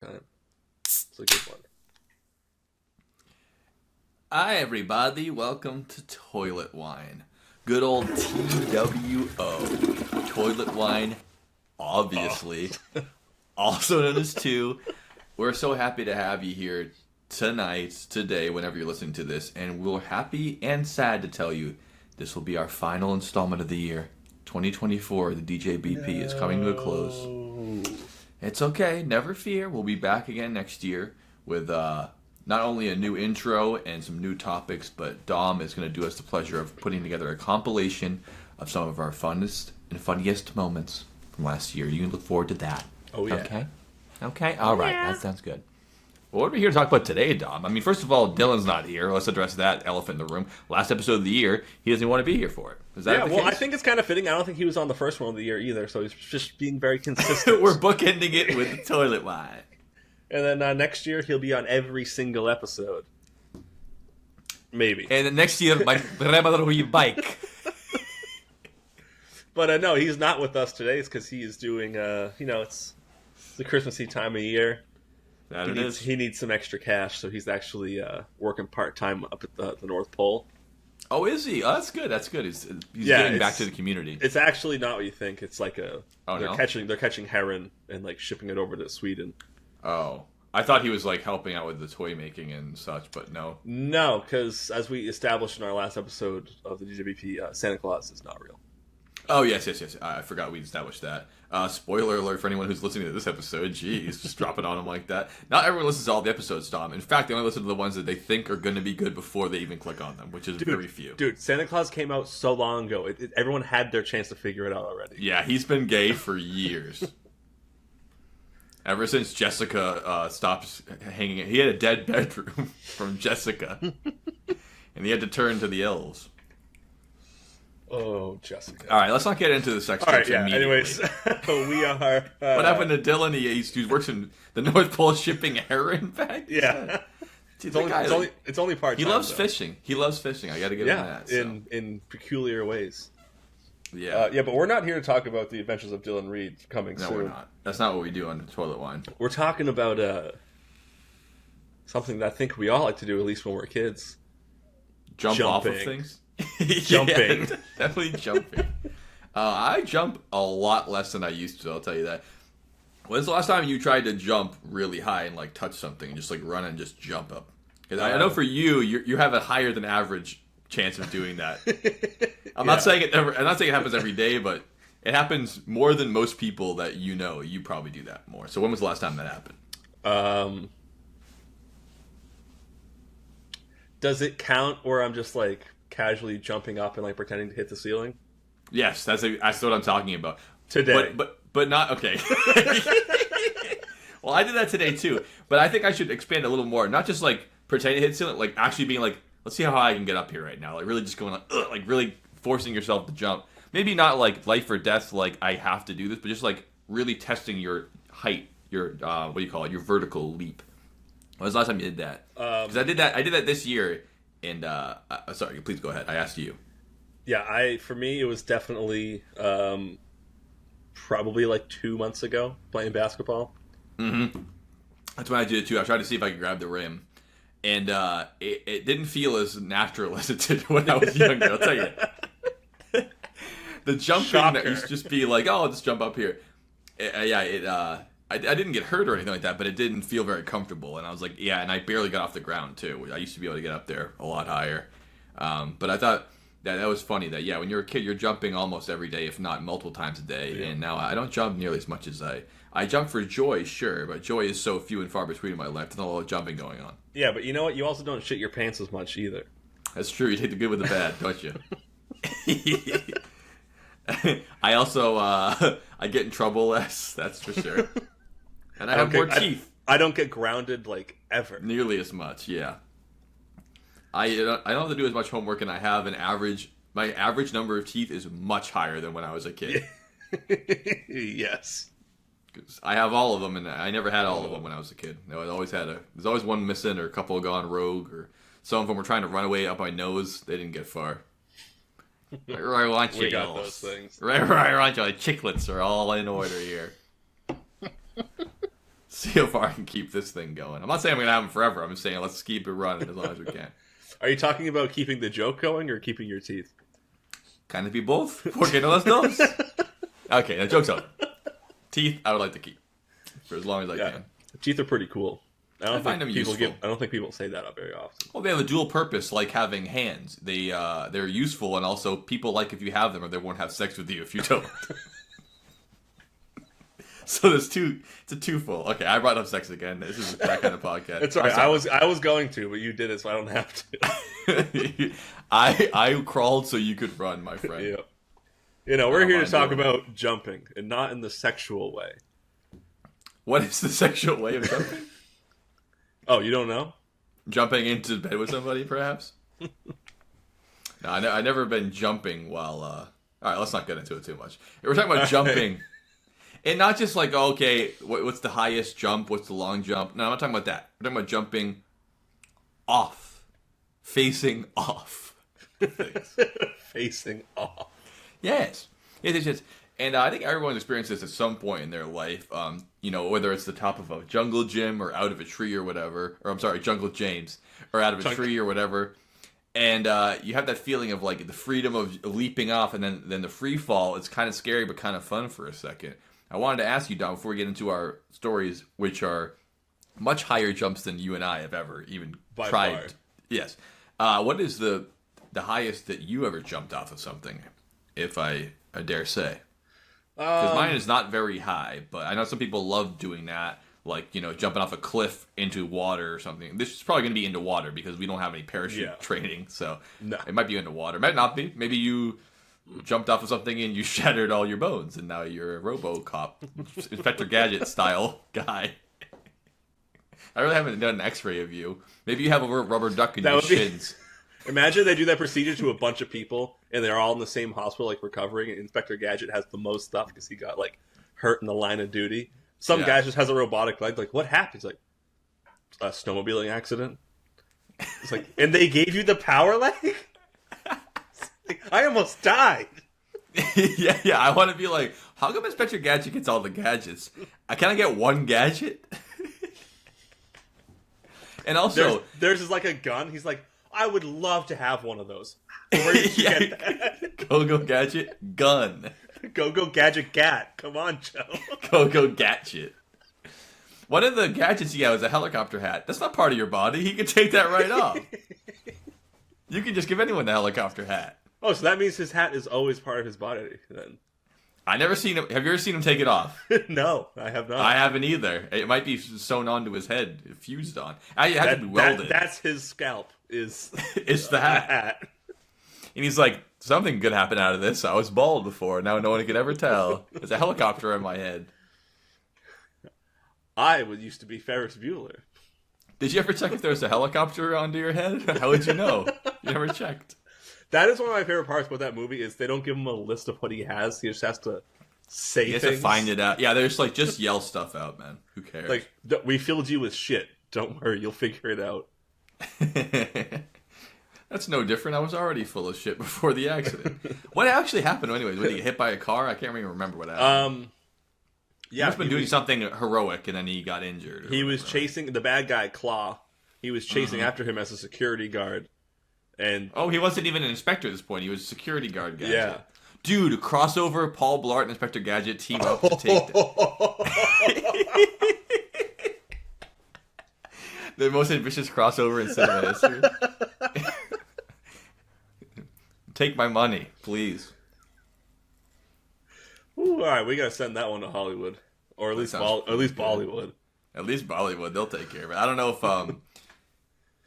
time. It's a good one. Hi, everybody. Welcome to Toilet Wine. Good old TWO. Toilet Wine, obviously. Also known as 2. We're so happy to have you here tonight, today, whenever you're listening to this. And we're happy and sad to tell you this will be our final installment of the year. 2024, the DJBP is coming to a close. It's okay. Never fear. We'll be back again next year with not only a new intro and some new topics, but Dom is going to do us the pleasure of putting together a compilation of some of our funnest and funniest moments from last year. You can look forward to that. Oh, yeah. Okay? All right. That sounds good. Well, what are we here to talk about today, Dom? I mean, first of all, Dylan's not here. Let's address that elephant in the room. Last episode of the year, he doesn't even want to be here for it. Is that the case? I think it's kind of fitting. I don't think he was on the first one of the year either, so he's just being very consistent. We're bookending it with the toilet wine. And then next year, he'll be on every single episode. Maybe. And then next year, my grandmother will bike. But no, he's not with us today. It's because he is doing, it's the Christmassy time of year. He needs some extra cash, so he's actually working part-time up at the North Pole. Oh, is he? Oh, that's good. He's getting back to the community. It's actually not what you think. It's like they're no? catching heron and like shipping it over to Sweden. Oh, I thought he was like helping out with the toy making and such, but no. No, because as we established in our last episode of the DJBP, Santa Claus is not real. Oh, yes. I forgot we established that. Spoiler alert for anyone who's listening to this episode. Jeez, just drop it on them like that. Not everyone listens to all the episodes, Tom. In fact, they only listen to the ones that they think are going to be good before they even click on them, which is very few. Dude, Santa Claus came out so long ago. Everyone had their chance to figure it out already. Yeah, he's been gay for years. Ever since Jessica stopped hanging... He had a dead bedroom from Jessica. And he had to turn to the elves. Oh, Jessica. All right, let's not get into the sex jokes immediately. Anyways, we are... what happened to Dylan? He works in the North Pole shipping heron bags? Yeah. It's only part-time. He loves fishing. I got to give him that. So. In peculiar ways. Yeah. But we're not here to talk about the adventures of Dylan Reed coming soon. No, we're not. That's not what we do on Toilet Wine. We're talking about something that I think we all like to do, at least when we're kids. Jumping. Off of things? Jumping. Yeah, definitely jumping. I jump a lot less than I used to, I'll tell you that. When's the last time you tried to jump really high and like touch something and just like run and just jump up? Because I know for you have a higher than average chance of doing that. I'm not saying it happens every day, but it happens more than most people that you know. You probably do that more. So when was the last time that happened? Does it count where I'm just like casually jumping up and like pretending to hit the ceiling? Yes, that's what I'm talking about. Today. But not okay. Well, I did that today too. But I think I should expand a little more. Not just like pretending to hit the ceiling, like actually being like, let's see how high I can get up here right now. Like really just going like, ugh, like really forcing yourself to jump. Maybe not like life or death, like I have to do this, but just like really testing your height, your what do you call it, your vertical leap. When was the last time you did that? Because I did that this year. And sorry, please go ahead. I asked you. Yeah, for me it was definitely probably like 2 months ago playing basketball. Mm-hmm. That's when I did it too. I tried to see if I could grab the rim, and it didn't feel as natural as it did when I was younger. I'll tell you. The jumping that used to just be like, oh, I'll just jump up here. I didn't get hurt or anything like that, but it didn't feel very comfortable. And I was like, yeah, and I barely got off the ground, too. I used to be able to get up there a lot higher. But I thought that was funny that, when you're a kid, you're jumping almost every day, if not multiple times a day. Yeah. And now I don't jump nearly as much as I jump for joy, sure, but joy is so few and far between in my life. There's not a lot of jumping going on. Yeah, but you know what? You also don't shit your pants as much either. That's true. You take the good with the bad, don't you? I also, I get in trouble less, that's for sure. And I have more teeth. I don't get grounded, like, ever. Nearly as much, yeah. I don't have to do as much homework, and I have my average number of teeth is much higher than when I was a kid. Yes. 'Cause I have all of them, and I never had all of them when I was a kid. There's always one missing, or a couple gone rogue, or some of them were trying to run away up my nose. They didn't get far. Right, want you? We got those things. Right, want you? Chiclets are all in order here. see how far I can keep this thing going. I'm not saying I'm going to have them forever. I'm just saying let's keep it running as long as we can. Are you talking about keeping the joke going or keeping your teeth? Kind of be both. Porque no las dos. Okay, the joke's over. Teeth, I would like to keep for as long as I can. Teeth are pretty cool. I find them useful. I don't think people say that very often. Well, they have a dual purpose, like having hands. They're useful, and also people like if you have them, or they won't have sex with you if you don't. So there's two. It's a twofold. Okay, I brought up sex again. This is that kind of podcast. It's all right. I was going to, but you did it, so I don't have to. I crawled so you could run, my friend. Yep. You know, we're here to talk about jumping, and not in the sexual way. What is the sexual way of jumping? Oh, you don't know? Jumping into bed with somebody, perhaps? No, I've never been jumping while... All right, let's not get into it too much. We're talking about jumping. And not just like, okay, what's the highest jump? What's the long jump? No, I'm not talking about that. We're talking about jumping off. Facing off. Facing off. Yes. It's just... And I think everyone's experienced this at some point in their life. You know, whether it's the top of a jungle gym or out of a tree or whatever. Or I'm sorry, Jungle James. Or out of a tree or whatever. And you have that feeling of like the freedom of leaping off and then the free fall. It's kind of scary but kind of fun for a second. I wanted to ask you, Don, before we get into our stories, which are much higher jumps than you and I have ever even By tried. far. Yes. What is the highest that you ever jumped off of something, if I dare say? Because mine is not very high, but I know some people love doing that, like, you know, jumping off a cliff into water or something. This is probably going to be into water because we don't have any parachute training, so it might be into water. It might not be. Maybe you jumped off of something and you shattered all your bones, and now you're a RoboCop, Inspector Gadget style guy. I really haven't done an X-ray of you. Maybe you have a rubber duck in your shins. Imagine they do that procedure to a bunch of people, and they're all in the same hospital, like, recovering, and Inspector Gadget has the most stuff because he got, like, hurt in the line of duty. Some guy just has a robotic leg. Like, what happened? He's like, a snowmobiling accident. It's like, and they gave you the power leg? I almost died. yeah. I want to be like, how come Inspector Gadget gets all the gadgets? Can I get one gadget? And also... There's just, like, a gun. He's like, I would love to have one of those. Where did you get that? Go Gadget gun. Go Gadget Gat. Come on, Go Joe. Gadget. One of the gadgets he got was a helicopter hat. That's not part of your body. He can take that right off. You can just give anyone the helicopter hat. Oh, so that means his hat is always part of his body then. I never seen him. Have you ever seen him take it off? No, I have not. I haven't either. It might be sewn onto his head, fused on. It had to be welded. That's his scalp. It's the hat. And he's like, something good happened out of this. I was bald before. Now no one could ever tell. There's a helicopter in my head. I used to be Ferris Bueller. Did you ever check if there was a helicopter onto your head? How would you know? You never checked. That is one of my favorite parts about that movie is they don't give him a list of what he has. He just has to say things. He has to find it out. Yeah, there's like, just yell stuff out, man. Who cares? Like, we filled you with shit. Don't worry, you'll figure it out. That's no different. I was already full of shit before the accident. What actually happened anyways? Was he get hit by a car? I can't even remember what happened. Yeah, he must have been doing something heroic and then he got injured. He was chasing the bad guy, Claw. He was chasing after him as a security guard. And he wasn't even an inspector at this point. He was a security guard guy. Yeah. Dude, crossover, Paul Blart and Inspector Gadget team up to take the most ambitious crossover in cinema history. Take my money, please. Ooh, all right, we gotta send that one to Hollywood, or at least Bollywood. At least Bollywood, they'll take care of it. I don't know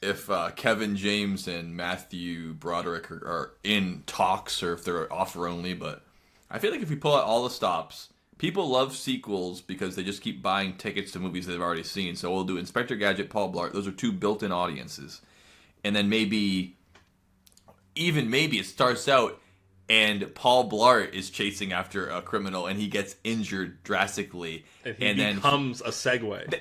if Kevin James and Matthew Broderick are in talks or if they're offer only, but I feel like if we pull out all the stops, people love sequels because they just keep buying tickets to movies they've already seen. So we'll do Inspector Gadget, Paul Blart. Those are two built-in audiences. And then maybe it starts out and Paul Blart is chasing after a criminal and he gets injured drastically. And he becomes a Segway.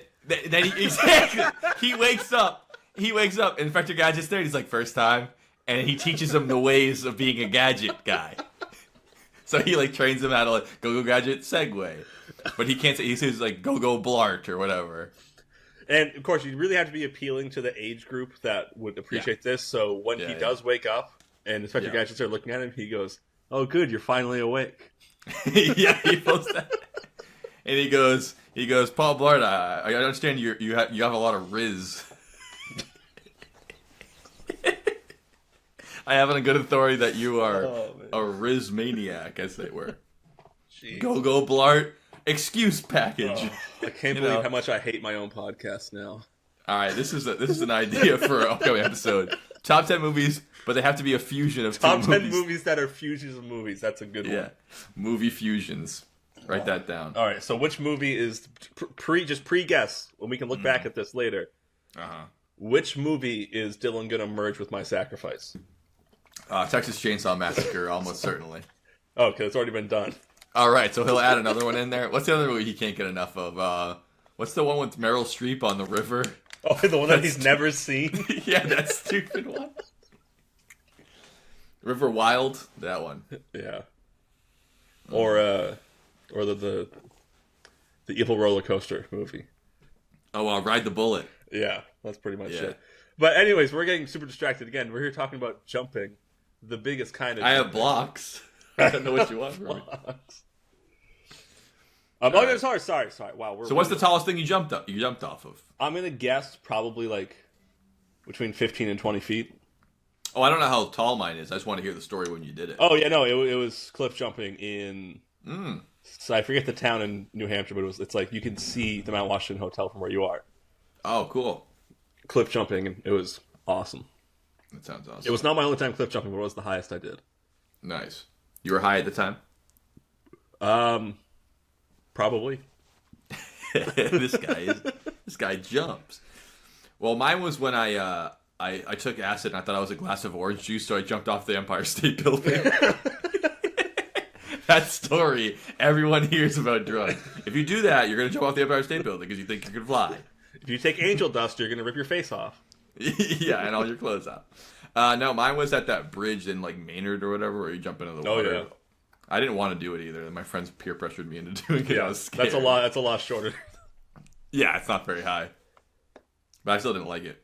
He wakes up. Inspector Gadget's there. And he's like, first time. And he teaches him the ways of being a gadget guy. So he like trains him how to like go Gadget Segway. But he can't say, he says like go blart or whatever. And of course, you really have to be appealing to the age group that would appreciate this. So when he does wake up, and Inspector Gadget starts looking at him, he goes, "Oh, good, you're finally awake." Yeah, he posts that, and he goes, "Paul Blart, I understand you have a lot of riz." I have on a good authority that you are a riz maniac, as they were. Jeez. Go Blart. Excuse package. I can't believe how much I hate my own podcast now. All right, this is an idea for an upcoming episode. Top 10 movies, but they have to be a fusion of Top 10 movies. movies that are fusions of movies. That's a good one. Yeah, movie fusions. Write that down. All right, so which movie is pre-guess, when we can look back at this later. Which movie is Dylan gonna merge with My Sacrifice? Texas Chainsaw Massacre, almost certainly. Oh, okay, it's already been done. All right, so he'll add another one in there. What's the other movie he can't get enough of? What's the one with Meryl Streep on the river? Oh, the one that he's never seen? Yeah, that stupid one. River Wild, that one. Yeah. Or the Evil Roller Coaster movie. Oh, Ride the Bullet. Yeah, that's pretty much it. But anyways, we're getting super distracted again. We're here talking about jumping, the biggest kind of I have blocks. I don't know what you want from me. Sorry. Wow. So what's the tallest thing you jumped off of? I'm gonna guess probably like between 15 and 20 feet. Oh, I don't know how tall mine is. I just want to hear the story when you did it. Oh yeah, no, it was cliff jumping in. So I forget the town in New Hampshire, but it's like you can see the Mount Washington Hotel from where you are. Oh, cool. Cliff jumping, and it was awesome. That sounds awesome. It was not my only time cliff jumping, but it was the highest I did. Nice. You were high at the time? Probably. This guy jumps. Well, mine was when I took acid and I thought I was a glass of orange juice, so I jumped off the Empire State Building. That story everyone hears about drugs. If you do that, you're going to jump off the Empire State Building because you think you can fly. If you take angel dust, you're going to rip your face off. Yeah, and all your clothes out. No, mine was at that bridge in like Maynard or whatever where you jump into the water. Oh, yeah. I didn't want to do it either. My friends peer pressured me into doing it. Yeah, I was scared. That's a lot shorter. Yeah, it's not very high. But I still didn't like it.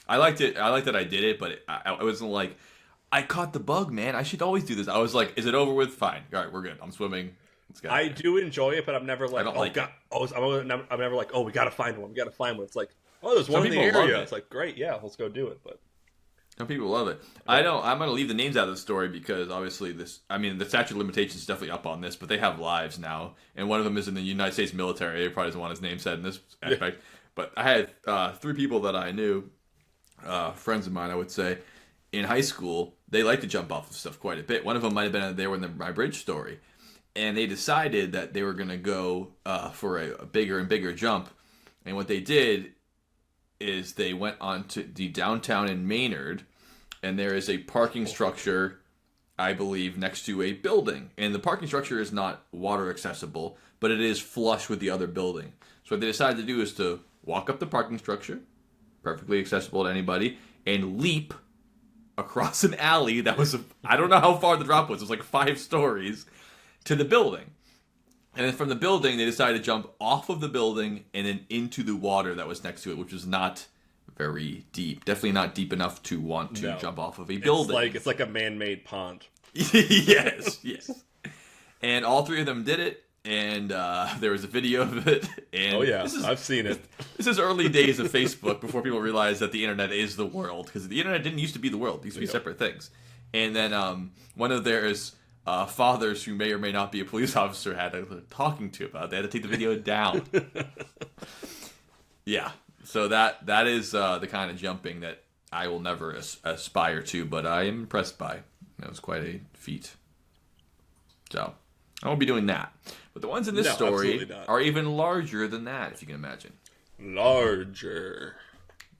I liked it. I liked that I did it, but I wasn't like, I caught the bug, man. I should always do this. I was like, is it over with? Fine. All right, we're good. I'm swimming. I do enjoy it, but I'm never like, I'm never like, oh, we got to find one. We got to find one. It's like, oh, there's one in the area. It's like, great, yeah, let's go do it. But some people love it. I'm going to leave the names out of the story because obviously the statute of limitations is definitely up on this, but they have lives now. And one of them is in the United States military. He probably doesn't want his name said in this aspect. Yeah. But I had 3 people that I knew, friends of mine, I would say, in high school. They like to jump off of stuff quite a bit. One of them might have been there in my bridge story. And they decided that they were going to go for a bigger and bigger jump. And what they did is they went on to the downtown in Maynard, and there is a parking structure, I believe, next to a building. And the parking structure is not water accessible, but it is flush with the other building. So what they decided to do is to walk up the parking structure, perfectly accessible to anybody, and leap across an alley that was, I don't know how far the drop was. It was like 5 stories to the building. And then from the building, they decided to jump off of the building and then into the water that was next to it, which was not very deep. Definitely not deep enough to want to jump off of a building. It's like a man-made pond. Yes. And all 3 of them did it, and there was a video of it. And oh yeah, I've seen it. This is early days of Facebook before people realized that the internet is the world, because the internet didn't used to be the world; these used to be separate things. And then one of theirs fathers, who may or may not be a police officer, had talking to about. They had to take the video down. Yeah, so that is the kind of jumping that I will never aspire to, but I am impressed by. That was quite a feat. So I won't be doing that. But the ones in this story are even larger than that, if you can imagine. Larger.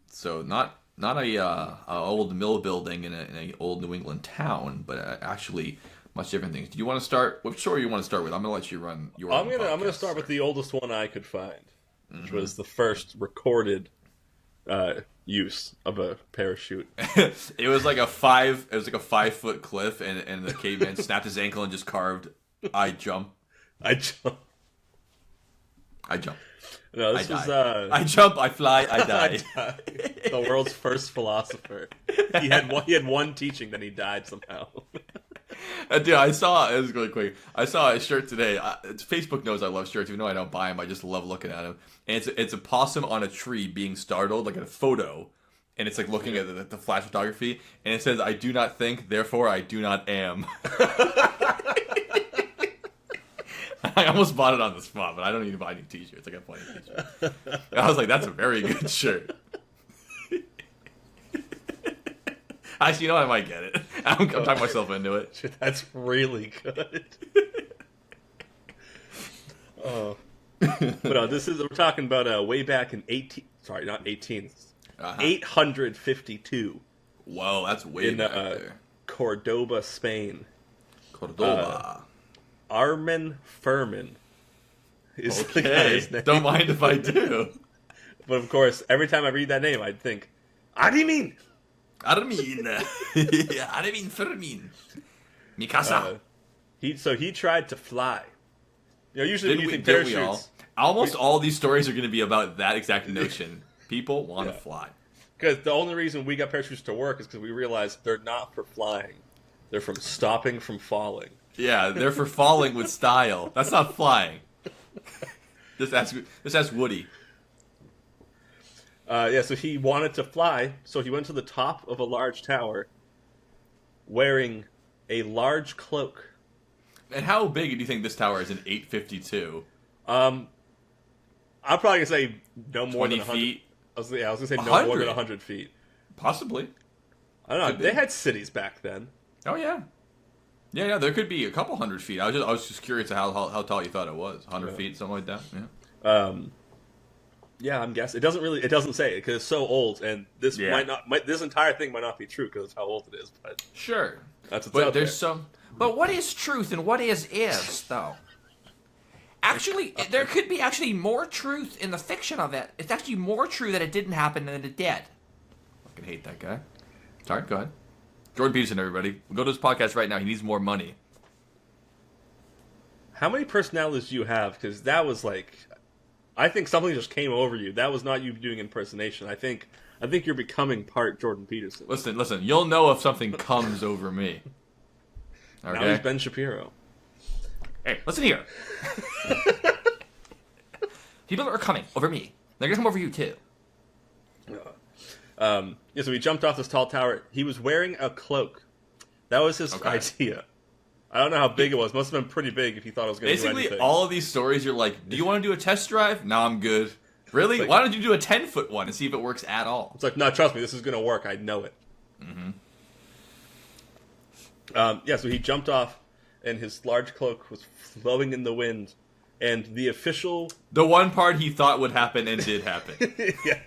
So not a old mill building in a old New England town, but actually much different things. Do you want to start? What story you want to start with? I'm going to let you run your. I'm going to start with the oldest one I could find, which was the first recorded use of a parachute. It was like a 5-foot cliff, and the caveman snapped his ankle and just carved, "I jump." I jump. No, this was I jump, I fly, I die. The world's first philosopher. He had one teaching, then he died somehow. Dude, it was really quick. I saw a shirt today. Facebook knows I love shirts, even though I don't buy them. I just love looking at them. And it's a possum on a tree being startled, like a photo. And it's like looking at the flash photography. And it says, "I do not think, therefore I do not am." I almost bought it on the spot, but I don't need to buy new t-shirts. I got plenty of t-shirts. I was like, that's a very good shirt. Actually, you know what? I might get it. I'm talking myself into it. That's really good. Oh. But we're talking about way back in 852. Whoa, that's way back there. Cordoba, Spain. Cordoba. Armin Furman is the guy's name. Don't mind if I do. But of course, every time I read that name, I'd think, Armin Furman. Mikasa. He tried to fly. Usually when you think parachutes... Almost all these stories are going to be about that exact notion. People want to fly. Because the only reason we got parachutes to work is because we realized they're not for flying. They're from stopping from falling. Yeah, they're for falling with style. That's not flying. Just ask Woody. So he wanted to fly, so he went to the top of a large tower wearing a large cloak. And how big do you think this tower is in 852? I'm probably going to say no more than 100 feet. I was going to say no more than 100 feet. Possibly. I don't know. They had cities back then. Oh, yeah. Yeah, there could be a couple hundred feet. I was just curious how tall you thought it was. 100 feet, something like that. Yeah. Yeah, I'm guessing. It doesn't say it because it's so old, and this this entire thing might not be true because of how old it is. But sure, that's what's out there. But what is truth and what is though? Actually, there could be more truth in the fiction of it. It's actually more true that it didn't happen than it did. Fucking hate that guy. Sorry, go ahead. Jordan Peterson, everybody. Go to his podcast right now. He needs more money. How many personalities do you have? Because that was like... I think something just came over you. That was not you doing impersonation. I think you're becoming part Jordan Peterson. Listen. You'll know if something comes over me. Okay? Now he's Ben Shapiro. Hey, listen here. People are coming over me. They're going to come over you, too. So he jumped off this tall tower. He was wearing a cloak. That was his idea. I don't know how big it was. Must have been pretty big if he thought it was going to do anything. Basically, all of these stories, you're like, do you want to do a test drive? No, I'm good. Really? Like, why don't you do a 10-foot one and see if it works at all? It's like, no, trust me, this is going to work. I know it. Mm-hmm. So he jumped off, and his large cloak was flowing in the wind, and the official... The one part he thought would happen and did happen. Yeah.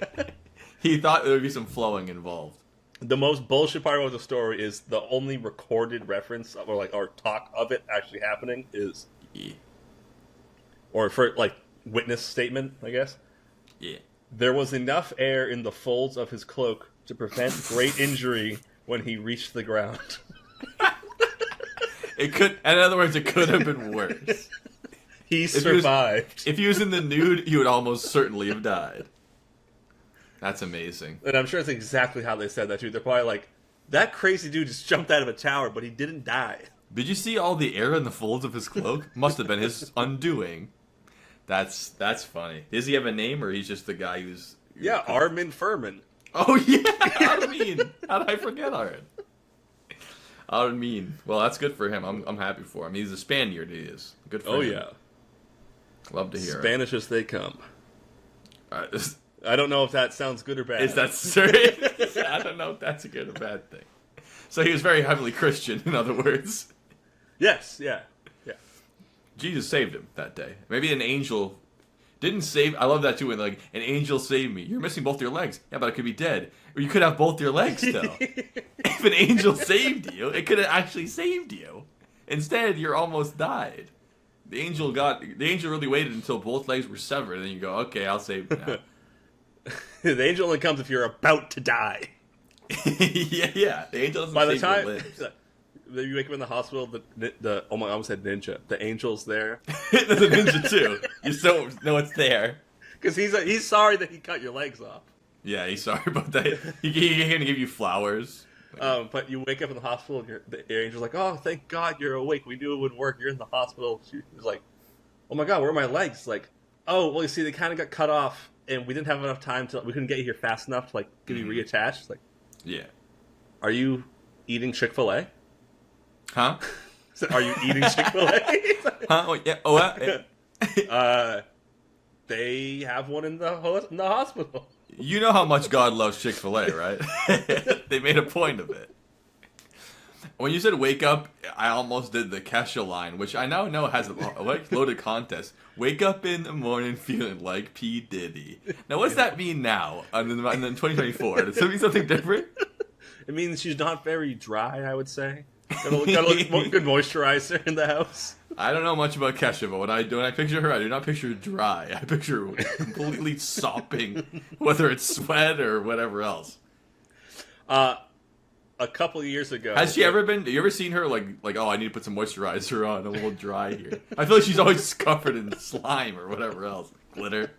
He thought there would be some flowing involved. The most bullshit part about the story is the only recorded reference or talk of it actually happening is... Yeah. Or for, witness statement, I guess. Yeah. There was enough air in the folds of his cloak to prevent great injury when he reached the ground. In other words, it could have been worse. He survived. If he was in the nude, he would almost certainly have died. That's amazing. And I'm sure it's exactly how they said that, too. They're probably like, that crazy dude just jumped out of a tower, but he didn't die. Did you see all the air in the folds of his cloak? Must have been his undoing. That's funny. Does he have a name, or he's just the guy who's... Yeah, Armin Furman. Oh, yeah, Armin. How did I forget Armin? Armin. Well, that's good for him. I'm happy for him. He's a Spaniard, he is. Good for him. Oh, yeah. Love to hear Spanish as they come. All right, I don't know if that sounds good or bad. Is that serious? I don't know if that's a good or bad thing. So he was very heavily Christian, in other words. Yes, yeah. Jesus saved him that day. Maybe an angel didn't save... I love that too, when an angel saved me. You're missing both your legs. Yeah, but I could be dead. Or you could have both your legs still. If an angel saved you, it could have actually saved you. Instead, you almost died. The angel really waited until both legs were severed, and then you go, okay, I'll save you now. The angel only comes if you're about to die. yeah. The angel doesn't By the save time your limbs. you wake up in the hospital, I almost said ninja. The angel's there. There's a ninja too. You still know it's there. Because he's sorry that he cut your legs off. Yeah, he's sorry about that. He's going to give you flowers. But you wake up in the hospital and the angel's like, "Oh, thank God you're awake. We knew it wouldn't work. You're in the hospital." She was like, "Oh my God, where are my legs?" Like, "Oh, well, you see, they kind of got cut off, and we didn't have enough time we couldn't get you here fast enough to like get you reattached." Like, yeah. Are you eating Chick-fil-A? Huh? Are you eating Chick-fil-A? Huh? Oh, yeah. Oh, what? They have one in the hospital. You know how much God loves Chick-fil-A, right? They made a point of it. When you said wake up, I almost did the Kesha line, which I now know has a loaded contest. Wake up in the morning feeling like P. Diddy. Now, what does that mean now in 2024? Does it mean something different? It means she's not very dry, I would say. Got a good moisturizer in the house. I don't know much about Kesha, but when I picture her, I do not picture dry. I picture completely sopping, whether it's sweat or whatever else. A couple of years ago, has she ever been? Have you ever seen her like? Oh, I need to put some moisturizer on. I'm a little dry here. I feel like she's always covered in slime or whatever else, glitter.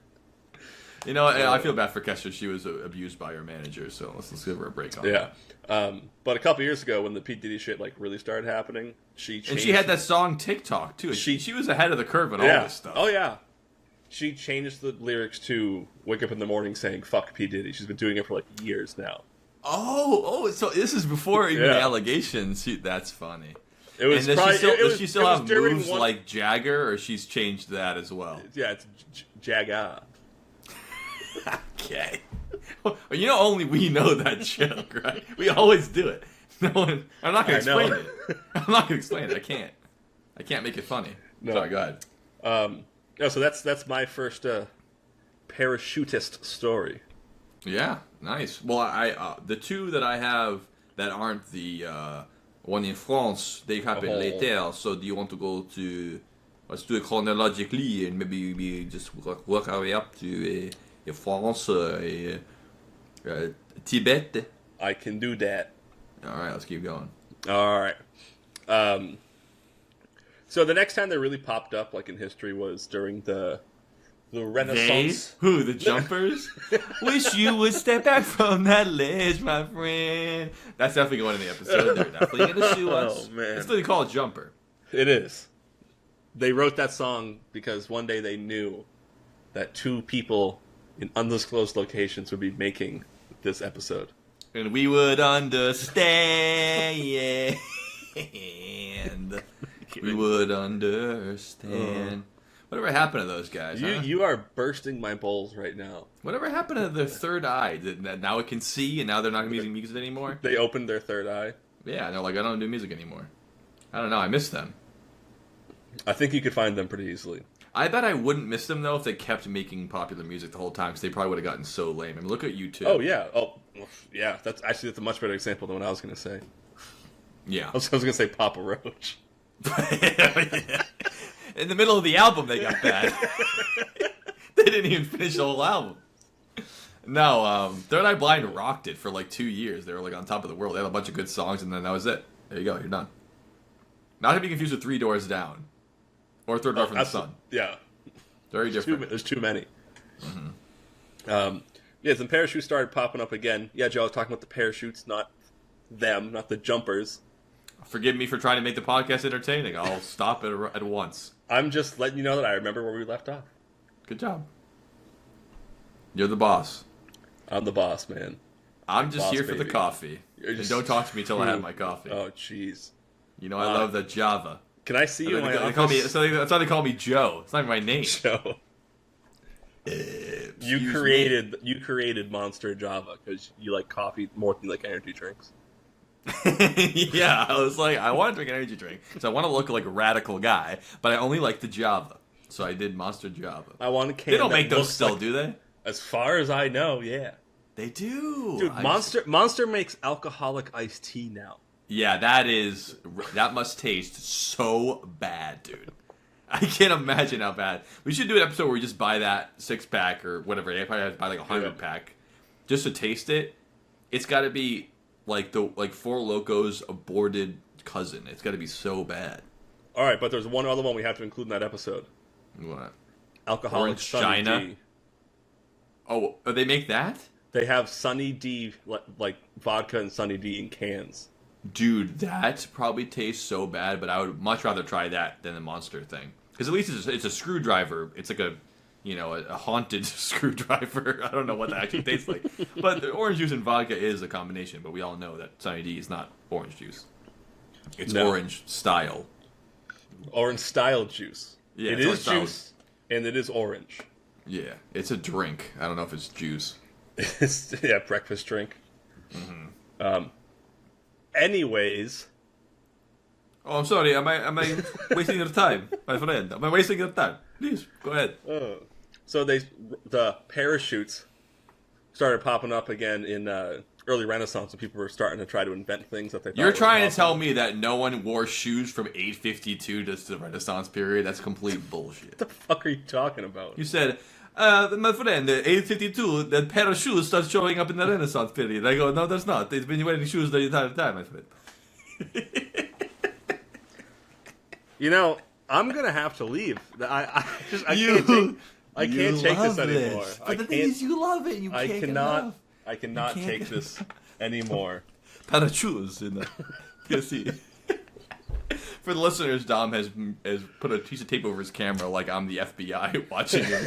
You know, I feel bad for Kesha. She was abused by her manager, so let's give her a break on that. Yeah. But a couple years ago, when the P. Diddy shit like really started happening, she had that song TikTok too. She was ahead of the curve on all this stuff. Oh yeah. She changed the lyrics to "Wake up in the morning saying fuck P. Diddy." She's been doing it for like years now. Oh, so this is before even the allegations. That's funny. It was. And does she still have moves like Jagger, or she's changed that as well? Yeah, it's Jagger. Okay. Well, you know, only we know that joke, right? We always do it. No one. I'm not going to explain it. I'm not going to explain it. I can't make it funny. No. Sorry, go ahead. No, so that's my first parachutist story. Yeah, nice. Well, I the two that I have that aren't the one in France, they happen later. So do you want to go to? Let's do it chronologically, and maybe we just work our way up to France, Tibet. I can do that. All right, let's keep going. All right. So the next time they really popped up, like in history, was during the Renaissance. They? Who? The jumpers? Wish you would step back from that ledge, my friend. That's definitely going in the episode. They're definitely going to sue us. Oh man, that's what they call a jumper. It is. They wrote that song because one day they knew that two people in undisclosed locations would be making this episode. And we would understand. We would understand. Whatever happened to those guys? You are bursting my balls right now. Whatever happened to their third eye? Now it can see, and now they're not going to be using music anymore? They opened their third eye. Yeah, and they're like, I don't do music anymore. I don't know. I miss them. I think you could find them pretty easily. I bet I wouldn't miss them, though, if they kept making popular music the whole time, because they probably would have gotten so lame. I mean, look at U2. Oh, yeah. That's a much better example than what I was going to say. Yeah. I was going to say Papa Roach. In the middle of the album, they got bad. They didn't even finish the whole album. No, Third Eye Blind rocked it for like 2 years. They were like on top of the world. They had a bunch of good songs, and then that was it. There you go. You're done. Not to be confused with Three Doors Down. Or Third Door from the Sun. Yeah. Very different. There's too many. Mm-hmm. Then parachutes started popping up again. Yeah, Joe, I was talking about the parachutes, not them, not the jumpers. Forgive me for trying to make the podcast entertaining. I'll stop it at once. I'm just letting you know that I remember where we left off. Good job. You're the boss. I'm the boss, man. I'm just here for the coffee. And don't talk to me till I have my coffee. Oh, jeez. You know I love that Java. Can I see you in my office? That's why they call me Joe. It's not even my name. Joe. You created Monster Java because you like coffee more than you like energy drinks. Yeah, I was like, I want to drink an energy drink, so I want to look like a radical guy, but I only like the Java, so I did Monster Java. I want a can. They don't make those still, do they? As far as I know, yeah. They do. Dude, Monster makes alcoholic iced tea now. Yeah, that must taste so bad, dude. I can't imagine how bad. We should do an episode where we just buy that 6-pack or whatever. I probably have to buy like a 100-pack just to taste it. It's got to be like Four Locos aborted cousin. It's got to be so bad. All right, but there's one other one we have to include in that episode. What? alcoholic Orange Sunny China? D. Oh, they make that? They have Sunny D, like vodka and Sunny D in cans. Dude, that probably tastes so bad, but I would much rather try that than the Monster thing. Because at least it's a screwdriver. It's like a haunted screwdriver. I don't know what that actually tastes like. But the orange juice and vodka is a combination, but we all know that Sunny D is not orange juice. It's orange style. Orange style juice. Yeah, it is juice, and it is orange. Yeah, it's a drink. I don't know if it's juice. It's, breakfast drink. Mm-hmm. Anyways. Oh, I'm sorry. Am I wasting your time, my friend? Am I wasting your time? Please, go ahead. So the parachutes started popping up again in early Renaissance, when people were starting to try to invent things that they thought You're trying possible. to tell me that no one wore shoes from 852 to the Renaissance period? That's complete bullshit. What the fuck are you talking about? You said, my friend, 852, that pair of shoes starts showing up in the Renaissance period. I go, no, that's not. They've been wearing shoes the entire time, my friend. You know, I'm gonna have to leave. I can't take this anymore. But the thing is, you love it. You can't get enough. I cannot take this anymore. Pair of shoes in the PSC. For the listeners, Dom has put a piece of tape over his camera like I'm the FBI watching him.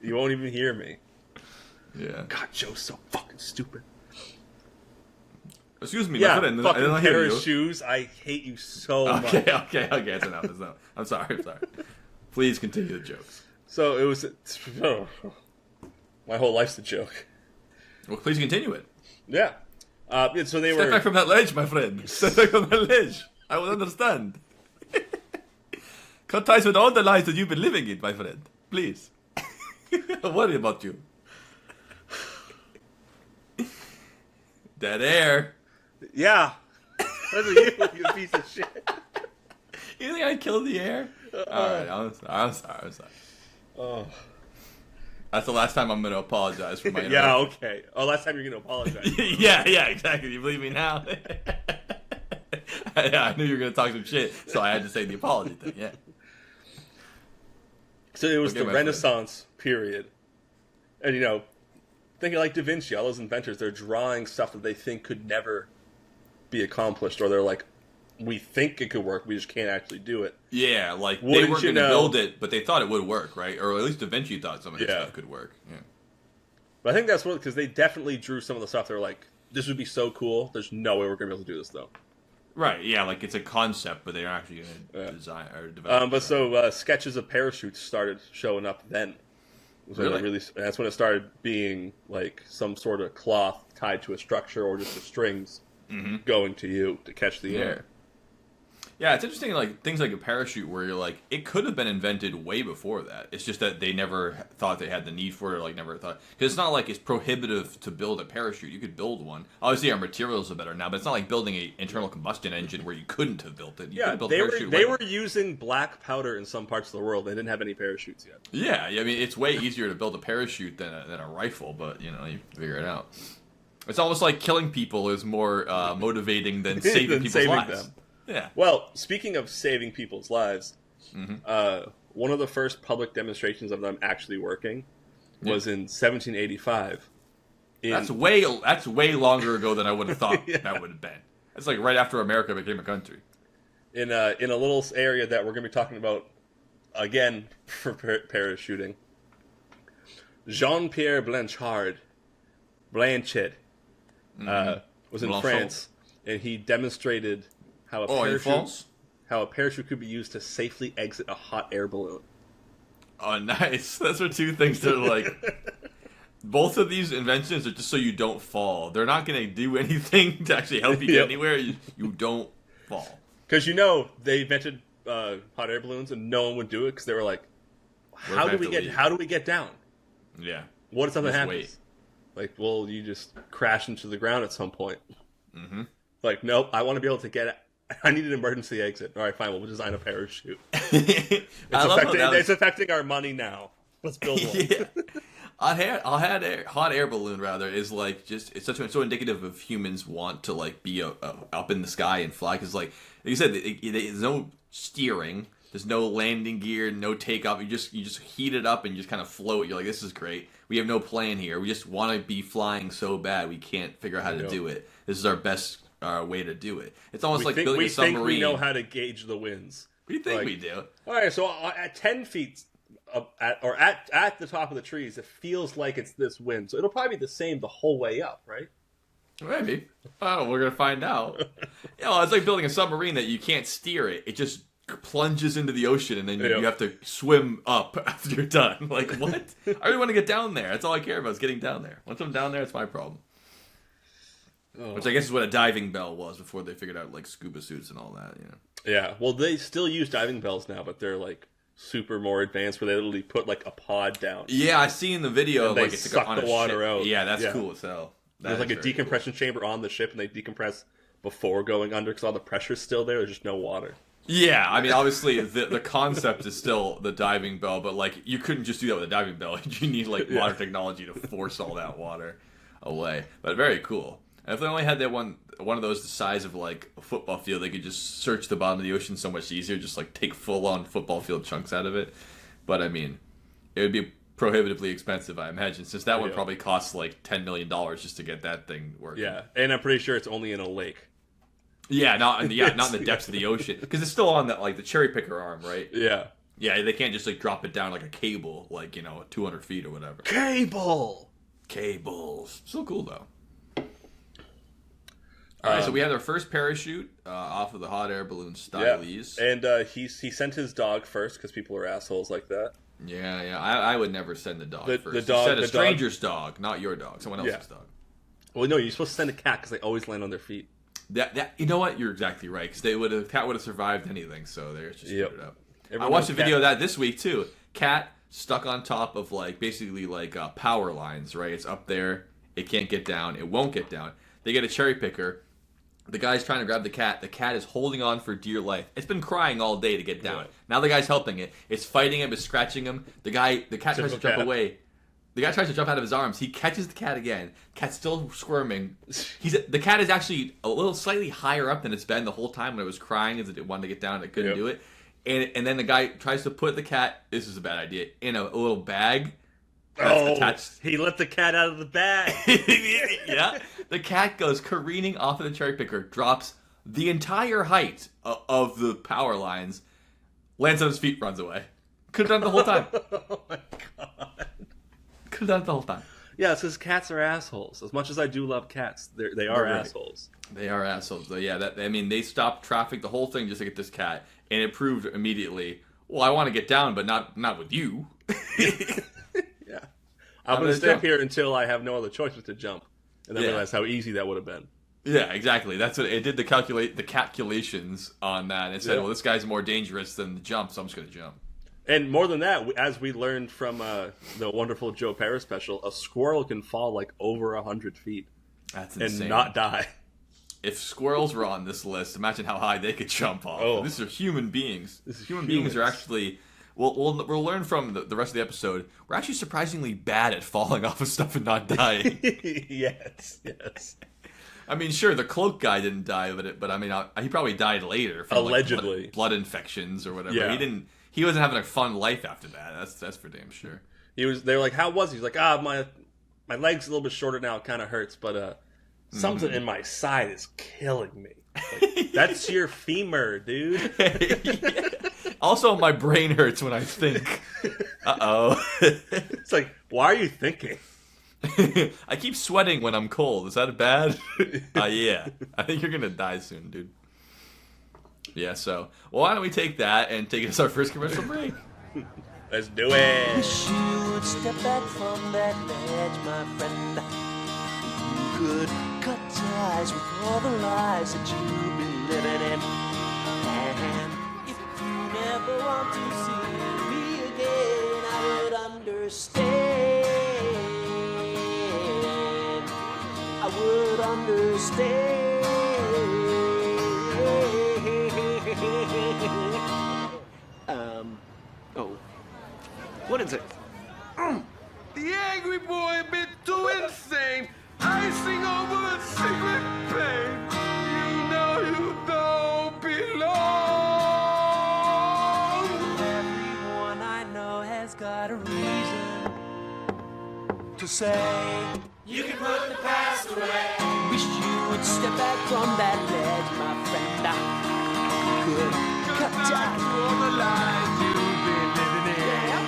You won't even hear me. Yeah. God, Joe's so fucking stupid. Excuse me, my friend. Fucking I don't pair hear of you. shoes. I hate you so much. Okay. It's enough. I'm sorry. Please continue the jokes. So it was. My whole life's a joke. Well, please continue it. Yeah. So they Step back from that ledge, my friend. Step back from that ledge. I will understand. Cut ties with all the lies that you've been living in, my friend. Please. Don't worry about you. Dead air. Yeah. That's you piece of shit. You think I killed the air? Alright, I'm sorry. Oh. That's the last time I'm going to apologize for my Yeah, okay. Oh, last time you're going to apologize. yeah, exactly. You believe me now? Yeah, I knew you were going to talk some shit, so I had to say the apology thing, yeah. So it was the Renaissance period. And, thinking like Da Vinci, all those inventors, they're drawing stuff that they think could never be accomplished, or they're like, we think it could work, we just can't actually do it. Yeah, like, they weren't going to build it, but they thought it would work, right? Or at least Da Vinci thought some of this stuff could work. Yeah. But I think that's what, because they definitely drew some of the stuff, they were like, this would be so cool, there's no way we're going to be able to do this, though. Right, yeah, like, it's a concept, but they're actually going to design or develop But so, sketches of parachutes started showing up then. Really? That's when it started being like some sort of cloth tied to a structure or just the strings going to you to catch the air. Yeah, it's interesting, like, things like a parachute where you're like, it could have been invented way before that. It's just that they never thought they had the need for it, or, like, never thought... Because it's not like it's prohibitive to build a parachute. You could build one. Obviously, our materials are better now, but it's not like building an internal combustion engine where you couldn't have built it. You could build a parachute. They were using black powder in some parts of the world. They didn't have any parachutes yet. Yeah, I mean, it's way easier to build a parachute than a rifle, but, you figure it out. It's almost like killing people is more motivating than saving people's lives. Them. Yeah. Well, speaking of saving people's lives, one of the first public demonstrations of them actually working was in 1785. That's way longer ago than I would have thought that would have been. It's like right after America became a country. In a little area that we're going to be talking about again for parachuting. Jean-Pierre Blanchet was in France, and he demonstrated how a parachute could be used to safely exit a hot air balloon. Oh, nice. Those are two things that are like... Both of these inventions are just so you don't fall. They're not going to do anything to actually help you get anywhere. You don't fall. Because they invented hot air balloons, and no one would do it because they were like, how do we get down? Yeah. What if something happens? Like, well, you just crash into the ground at some point. Mm-hmm. Like, nope, I want to be able to get... I need an emergency exit. All right, fine. We'll design a parachute. It's affecting our money now. Let's build one. Yeah. Hot air balloon rather is like just it's so indicative of humans want to like be up in the sky and fly because like you said there's no steering There's no landing gear, no takeoff. You just heat it up and you just kind of float. You're like, this is great. We have no plan here. We just want to be flying so bad we can't figure out how to do it. This is our best way to do it. It's almost like building a submarine. We think we know how to gauge the winds. We think we do. All right, so at 10 feet at the top of the trees, it feels like it's this wind. So it'll probably be the same the whole way up, right? Maybe. Oh, we're going to find out. It's like building a submarine that you can't steer it. It just plunges into the ocean, and then you have to swim up after you're done. Like, what? I really want to get down there. That's all I care about is getting down there. Once I'm down there, it's my problem. Oh. Which I guess is what a diving bell was before they figured out, like, scuba suits and all that, Yeah, well, they still use diving bells now, but they're, like, super more advanced where they literally put, like, a pod down. Yeah, I see in the video, like, it's suck the water out. Yeah, that's cool as hell. There's, like, a decompression chamber on the ship, and they decompress before going under because all the pressure's still there. There's just no water. Yeah, I mean, obviously, the concept is still the diving bell, but, like, you couldn't just do that with a diving bell. You need, like, modern technology to force all that water away. But very cool. And if they only had that one of those the size of, like, a football field, they could just search the bottom of the ocean so much easier, just, like, take full-on football field chunks out of it. But, I mean, it would be prohibitively expensive, I imagine, since that one probably costs, like, $10 million just to get that thing working. Yeah, and I'm pretty sure it's only in a lake. Yeah, not in the depths of the ocean, because it's still on that, like, the cherry picker arm, right? Yeah. Yeah, they can't just, like, drop it down like a cable, like, 200 feet or whatever. Cables. Still cool, though. All right, so we had our first parachute off of the hot air balloon stylies. Yeah. And he sent his dog first, because people are assholes like that. Yeah, I would never send the dog first. The dog, you said a stranger's dog, not your dog, someone else's dog. Well, no, you're supposed to send a cat, because they always land on their feet. That you know what? You're exactly right, because the cat would have survived anything, so they're just screwed it up. I watched a video of that this week too. Cat stuck on top of basically power lines, right? It's up there. It can't get down. It won't get down. They get a cherry picker. The guy's trying to grab the cat. The cat is holding on for dear life. It's been crying all day to get down. Yeah. Now the guy's helping it. It's fighting him. It's scratching him. The cat tries to jump away. The guy tries to jump out of his arms. He catches the cat again. Cat's still squirming. The cat is actually a little slightly higher up than it's been the whole time when it was crying as it wanted to get down and it couldn't do it. And then the guy tries to put the cat, this is a bad idea, in a little bag. Attached. He let the cat out of the bag. Yeah. The cat goes careening off of the cherry picker, drops the entire height of the power lines, lands on his feet, runs away. Could have done it the whole time. Oh my god. Could have done it the whole time. Yeah, it's because cats are assholes. As much as I do love cats, they are assholes. They are assholes. So yeah, they stopped traffic, the whole thing, just to get this cat, and it proved immediately, well, I want to get down, but not with you. Yeah. I'm going to stay up here until I have no other choice but to jump. And then realize how easy that would have been. Yeah, exactly. That's what it did. The calculations on that. It said, well, this guy's more dangerous than the jump, so I'm just going to jump. And more than that, as we learned from the wonderful Joe Paris special, a squirrel can fall over 100 feet. That's insane. And not die. If squirrels were on this list, imagine how high they could jump off. Oh. These are human beings. Human beings are actually... We'll learn from the rest of the episode. We're actually surprisingly bad at falling off of stuff and not dying. Yes. I mean, sure, the cloak guy didn't die of it, but I mean, he probably died later from allegedly blood infections or whatever. Yeah. He wasn't having a fun life after that. That's for damn sure. They're like, how was he? He's like, my leg's a little bit shorter now. It kind of hurts, but something in my side is killing me. Like, that's your femur, dude. Yeah. Also, my brain hurts when I think. Uh-oh. It's like, why are you thinking? I keep sweating when I'm cold. Is that bad? Yeah. I think you're going to die soon, dude. Yeah, so, well, why don't we take that and take it as our first commercial break? Let's do it. Wish you would step back from that ledge, my friend. You could cut ties with all the lies that you've been living in. And if you never want to see me again, I would understand. I would understand. What is it? The angry boy a bit too insane, icing over a secret pain. You know you don't belong. say you can put the past away. Wish you would step back from that ledge, my friend. I could cut ties with all the lies you've been living in.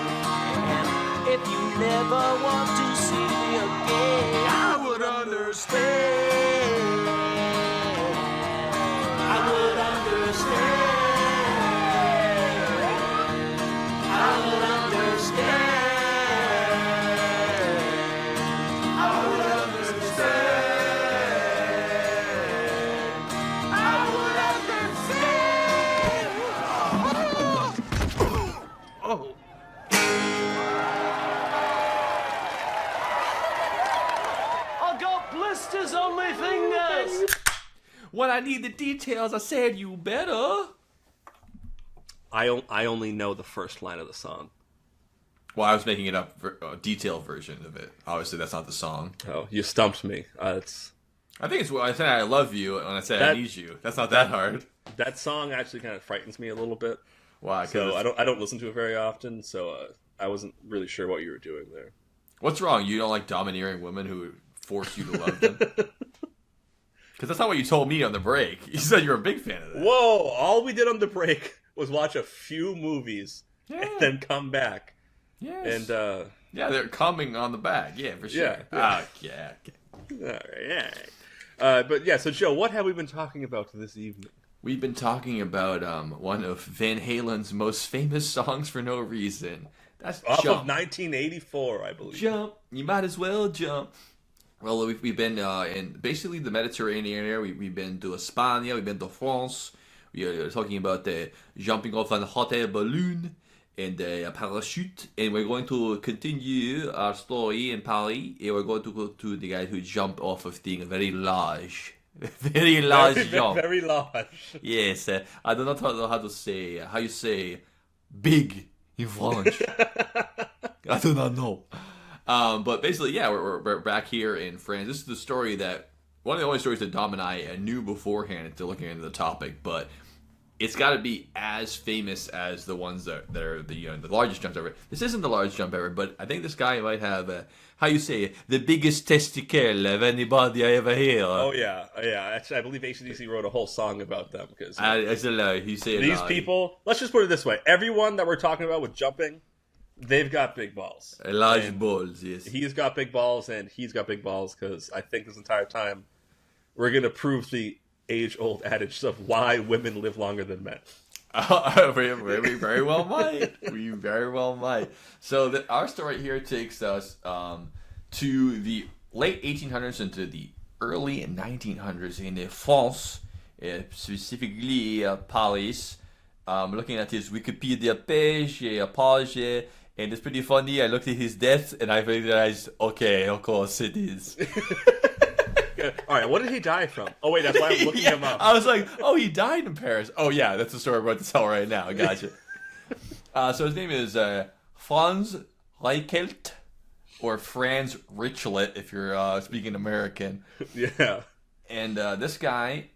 And if you never want to see me again, I would understand. I would understand. I would understand. On my fingers. When I need the details, I said you better. I only know the first line of the song. Well, I was making it up for a detailed version of it. Obviously, that's not the song. Oh, you stumped me. I think it's when I said I love you and I said I need you. That's not that hard. That song actually kind of frightens me a little bit. Why? So I don't listen to it very often. So I wasn't really sure what you were doing there. What's wrong? You don't like domineering women who force you to love them? Because that's not what you told me on the break. You said you were a big fan of that. Whoa! All we did on the break was watch a few movies and then come back. Yes. And yeah, they're coming on the back. Yeah, for sure. Yeah. Yeah. All right. But yeah, so Joe, what have we been talking about this evening? We've been talking about one of Van Halen's most famous songs for no reason. That's Off Jump. of 1984, I believe. Jump. You might as well jump. Well, we've been in basically the Mediterranean area. We've been to Spain. We've been to France. We are talking about jumping off a hot air balloon and a parachute. And we're going to continue our story in Paris. And we're going to go to the guy who jumped off of things very large. Very large jump. Very large. Yes. I do not know how you say big in French. I do not know. But basically, yeah, we're back here in France. This is the story that, one of the only stories that Dom and I knew beforehand into looking into the topic, but it's got to be as famous as the ones that are the largest jumps ever. This isn't the largest jump ever, but I think this guy might have, how you say, the biggest testicle of anybody I ever hear. Oh, yeah. Actually, I believe AC/DC wrote a whole song about them. Because it's a lie. He said these people, let's just put it this way. Everyone that we're talking about with jumping, they've got big balls. Large balls, yes. He's got big balls, and he's got big balls, because I think this entire time we're going to prove the age-old adage of why women live longer than men. We very well might. We very well might. So our story here takes us to the late 1800s into the early 1900s in France, specifically Paris. Looking at his Wikipedia page, and it's pretty funny. I looked at his death and I realized, okay, of course it is. All right, what did he die from? Oh, wait, that's why I'm looking him up. I was like, oh, he died in Paris. Oh, yeah, that's the story I'm about to tell right now. I gotcha. So his name is Franz Reichelt, or Franz Richlet, if you're speaking American. Yeah. And this guy,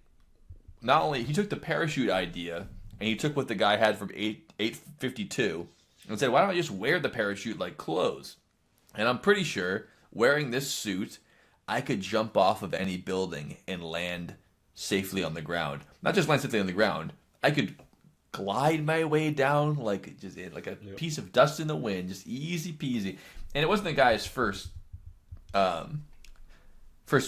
not only, he took the parachute idea, and he took what the guy had from 852, and said, why don't I just wear the parachute like clothes? And I'm pretty sure, wearing this suit, I could jump off of any building and land safely on the ground. Not just land safely on the ground. I could glide my way down like a piece of dust in the wind, just easy peasy. And it wasn't the guy's first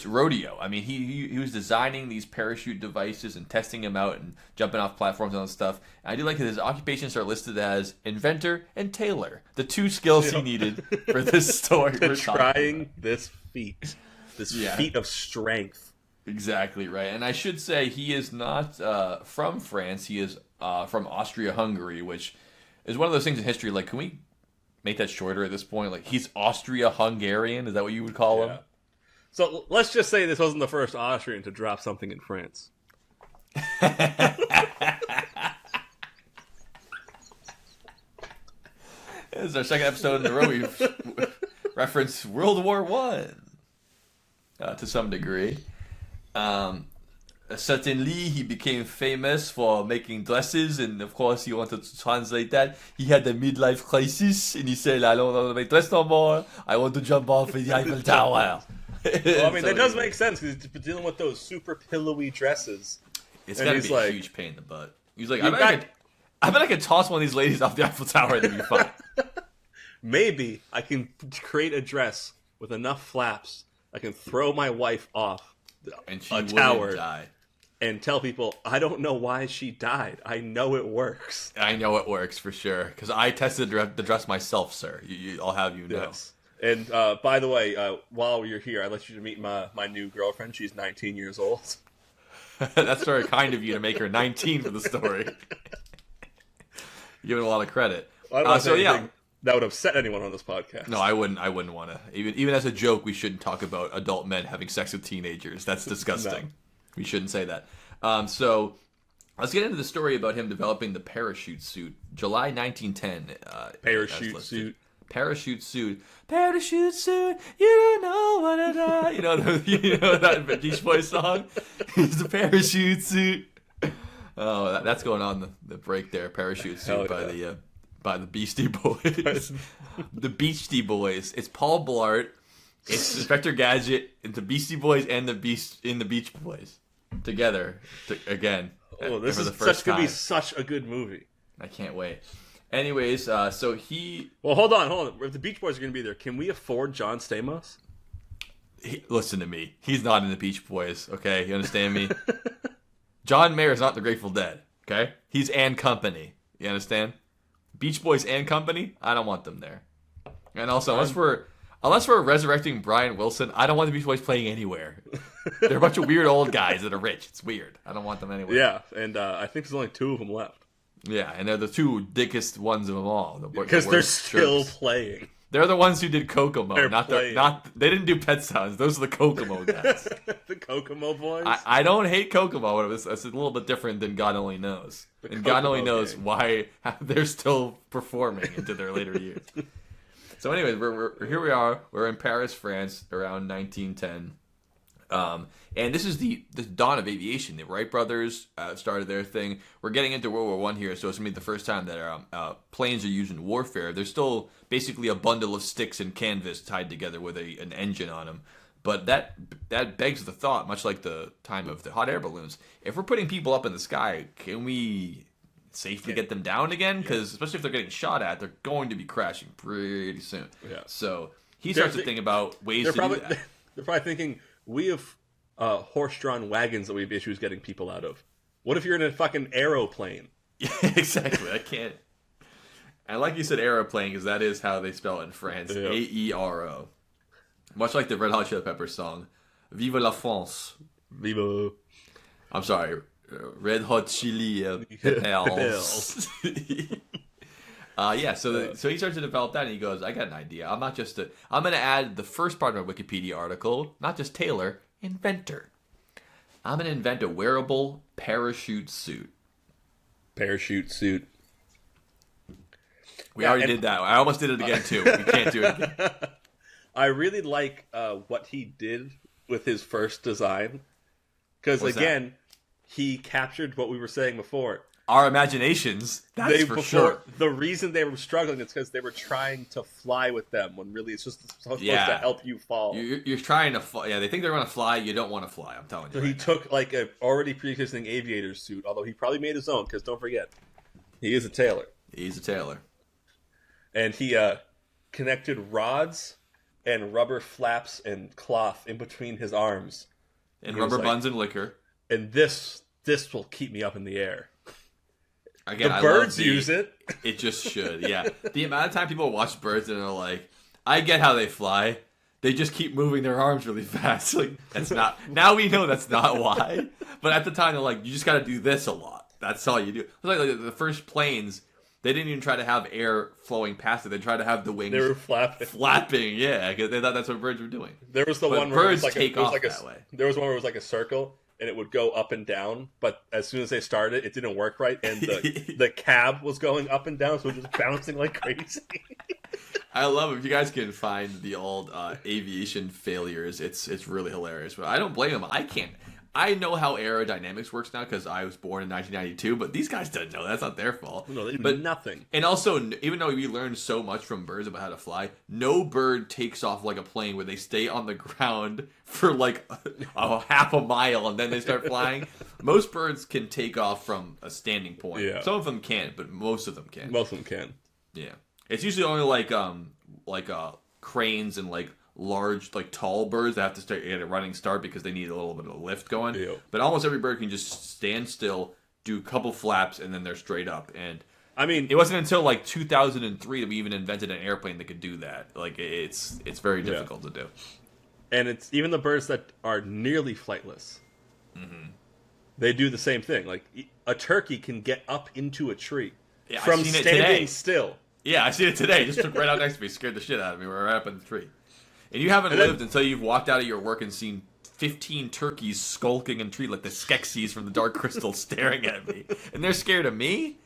rodeo. I mean, he was designing these parachute devices and testing them out and jumping off platforms and all that stuff. And I do like that his occupations are listed as inventor and tailor, the two skills he needed for this story. For trying this feat. This feat of strength. Exactly right. And I should say he is not from France. He is from Austria-Hungary, which is one of those things in history. Like, can we make that shorter at this point? Like, he's Austria-Hungarian? Is that what you would call him? So let's just say this wasn't the first Austrian to drop something in France. This is our second episode in a row. We've referenced World War I to some degree. Certainly, he became famous for making dresses, and of course, he wanted to translate that. He had a midlife crisis, and he said, "I don't want to make dress no more. I want to jump off the Eiffel Tower." Well, I mean, that does make sense because he's dealing with those super pillowy dresses. It's gotta be a huge pain in the butt. He's like, I bet I could toss one of these ladies off the Eiffel Tower and it'd be fine. Maybe I can create a dress with enough flaps I can throw my wife off and she a tower die. And tell people, I don't know why she died. I know it works. I know it works for sure because I tested the dress myself, sir. I'll have you know. Yes. And by the way, while you're here, I'd like you to meet my new girlfriend. She's 19 years old. That's very kind of you to make her 19 for the story. You're giving a lot of credit. I don't know that would upset anyone on this podcast. No, I wouldn't want to. Even as a joke, we shouldn't talk about adult men having sex with teenagers. That's disgusting. No. We shouldn't say that. So let's get into the story about him developing the parachute suit. July 1910. Parachute suit. Parachute suit. Parachute suit. You don't know what it is. You know that Beach Boys song? It's the parachute suit. Oh, that's going on the break there. Parachute suit by the Beastie Boys. The Beastie Boys. It's Paul Blart. It's Inspector Gadget. It's the Beastie Boys and the Beach Boys together again. Oh, this is going to be such a good movie. I can't wait. Anyways, so he... Well, hold on. If the Beach Boys are going to be there, can we afford John Stamos? Listen to me. He's not in the Beach Boys, okay? You understand me? John Mayer is not the Grateful Dead, okay? He's and Company. You understand? Beach Boys and Company, I don't want them there. And also, unless we're resurrecting Brian Wilson, I don't want the Beach Boys playing anywhere. They're a bunch of weird old guys that are rich. It's weird. I don't want them anywhere. Yeah, and I think there's only 2 of them left. Yeah, and they're the 2 dickest ones of them all. Because they're still playing. They're the ones who did Kokomo. They didn't do Pet Sounds. Those are the Kokomo guys. The Kokomo boys? I don't hate Kokomo. It's a little bit different than God Only Knows. And God Only Knows why they're still performing into their later years. So anyways, we're here we are. We're in Paris, France, around 1910. And this is the dawn of aviation. The Wright brothers started their thing. We're getting into World War I here, so it's going to be the first time that planes are used in warfare. They're still basically a bundle of sticks and canvas tied together with an engine on them. But that begs the thought, much like the time of the hot air balloons, if we're putting people up in the sky, can we safely get them down again? Because especially if they're getting shot at, they're going to be crashing pretty soon. Yeah. So he starts to think about ways to do that. They're probably thinking, we have horse-drawn wagons that we have issues getting people out of. What if you're in a fucking aeroplane? Yeah, exactly. I can't. And like you said, aeroplane, because that is how they spell it in France. Yep. A-E-R-O. Much like the Red Hot Chili Peppers song, Vive la France. Vive. I'm sorry, Red Hot Chili Peppers. So he starts to develop that, and he goes, I got an idea. I'm going to add the first part of my Wikipedia article, not just tailor, inventor. I'm going to invent a wearable parachute suit. Parachute suit. We already did that. I almost did it again, too. We can't do it again. I really like what he did with his first design. Because, again, he captured what we were saying before. Our imaginations, that's for sure. The reason they were struggling is because they were trying to fly with them, when really it's just supposed to help you fall. You're trying to fly. Yeah, they think they're going to fly. You don't want to fly, I'm telling you. So he took like a already pre-existing aviator suit, although he probably made his own, because don't forget, he is a tailor. He's a tailor. And he connected rods and rubber flaps and cloth in between his arms. And rubber buns and liquor. And this will keep me up in the air. Again, the birds use it. It just should, yeah. The amount of time people watch birds and are like, I get how they fly. They just keep moving their arms really fast. Like, that's not. Now we know that's not why. But at the time, they're like, you just got to do this a lot. That's all you do. It's like the first planes, they didn't even try to have air flowing past it. They tried to have the wings. They were flapping. Yeah, because they thought that's what birds were doing. There was one where birds take off that way. There was one where it was like a circle. And it would go up and down, but as soon as they started, it didn't work right, and the cab was going up and down, so it was just bouncing like crazy. I love it. If you guys can find the old aviation failures, it's really hilarious. But I don't blame them. I can't. I know how aerodynamics works now because I was born in 1992, but these guys didn't know. That's not their fault. No, they do nothing. And also, even though we learned so much from birds about how to fly, no bird takes off like a plane where they stay on the ground for like a half a mile and then they start flying. Most birds can take off from a standing point. Yeah. Some of them can't, but most of them can. Most of them can. Yeah. It's usually only like cranes and like large, like tall birds that have to start at a running start because they need a little bit of lift going. Yeah. But almost every bird can just stand still, do a couple flaps, and then they're straight up. And I mean, it wasn't until like 2003 that we even invented an airplane that could do that. Like it's very difficult to do. And it's even the birds that are nearly flightless. Mm-hmm. They do the same thing. Like a turkey can get up into a tree from standing still. Yeah, I seen it today. It just took right out next to me, scared the shit out of me. We were right up in the tree. And you haven't lived until you've walked out of your work and seen 15 turkeys skulking in a tree like the Skeksis from the Dark Crystal staring at me. And they're scared of me?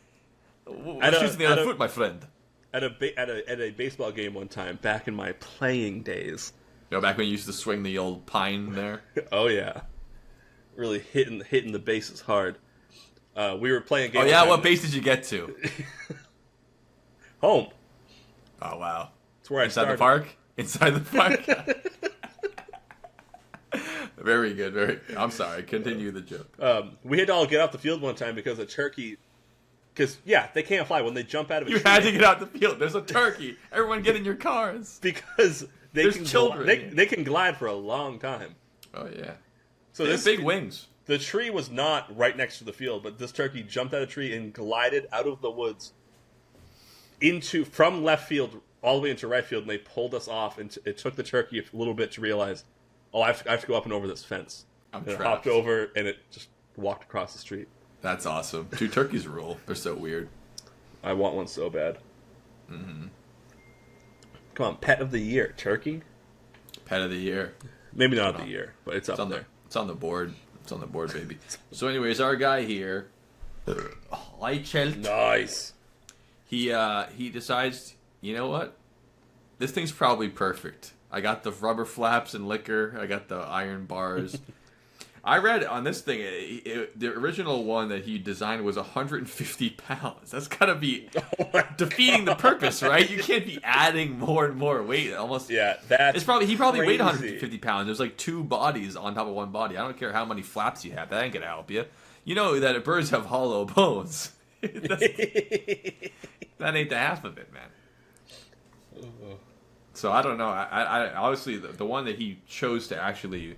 Shoot the other foot, my friend. At a baseball game one time, back in my playing days. You know, back when you used to swing the old pine there? Oh, yeah. Really hitting the bases hard. We were playing a game. Oh, yeah? What base did you get to? Home. Oh, wow. It's where I started. Inside the park? Inside the park? Very good. I'm sorry. Continue the joke. We had to all get off the field one time because a turkey... Because, yeah, they can't fly when they jump out of a tree. You had to get out the field. There's a turkey. Everyone get in your cars. Because There's children. They can glide for a long time. Oh, yeah. So they have big wings. The tree was not right next to the field, but this turkey jumped out of a tree and glided out of the woods from left field all the way into right field, and they pulled us off, and it took the turkey a little bit to realize, I have to go up and over this fence. And it hopped over, and it just walked across the street. That's awesome. 2 turkeys rule. They're so weird. I want one so bad. Mm-hmm. Come on, pet of the year, turkey? Pet of the year. Maybe not of the year, but it's up there. It's on the board. It's on the board, baby. So anyways, our guy here, Eichelt. Nice. He decides, you know what? This thing's probably perfect. I got the rubber flaps and liquor. I got the iron bars. I read on this thing, the original one that he designed was 150 pounds. That's got to be defeating the purpose, right? You can't be adding more and more weight. Almost. Yeah, that's he probably weighed crazy. 150 pounds. There's like 2 bodies on top of one body. I don't care how many flaps you have. That ain't going to help you. You know that birds have hollow bones. That ain't the half of it, man. So I don't know. I obviously the one that he chose to actually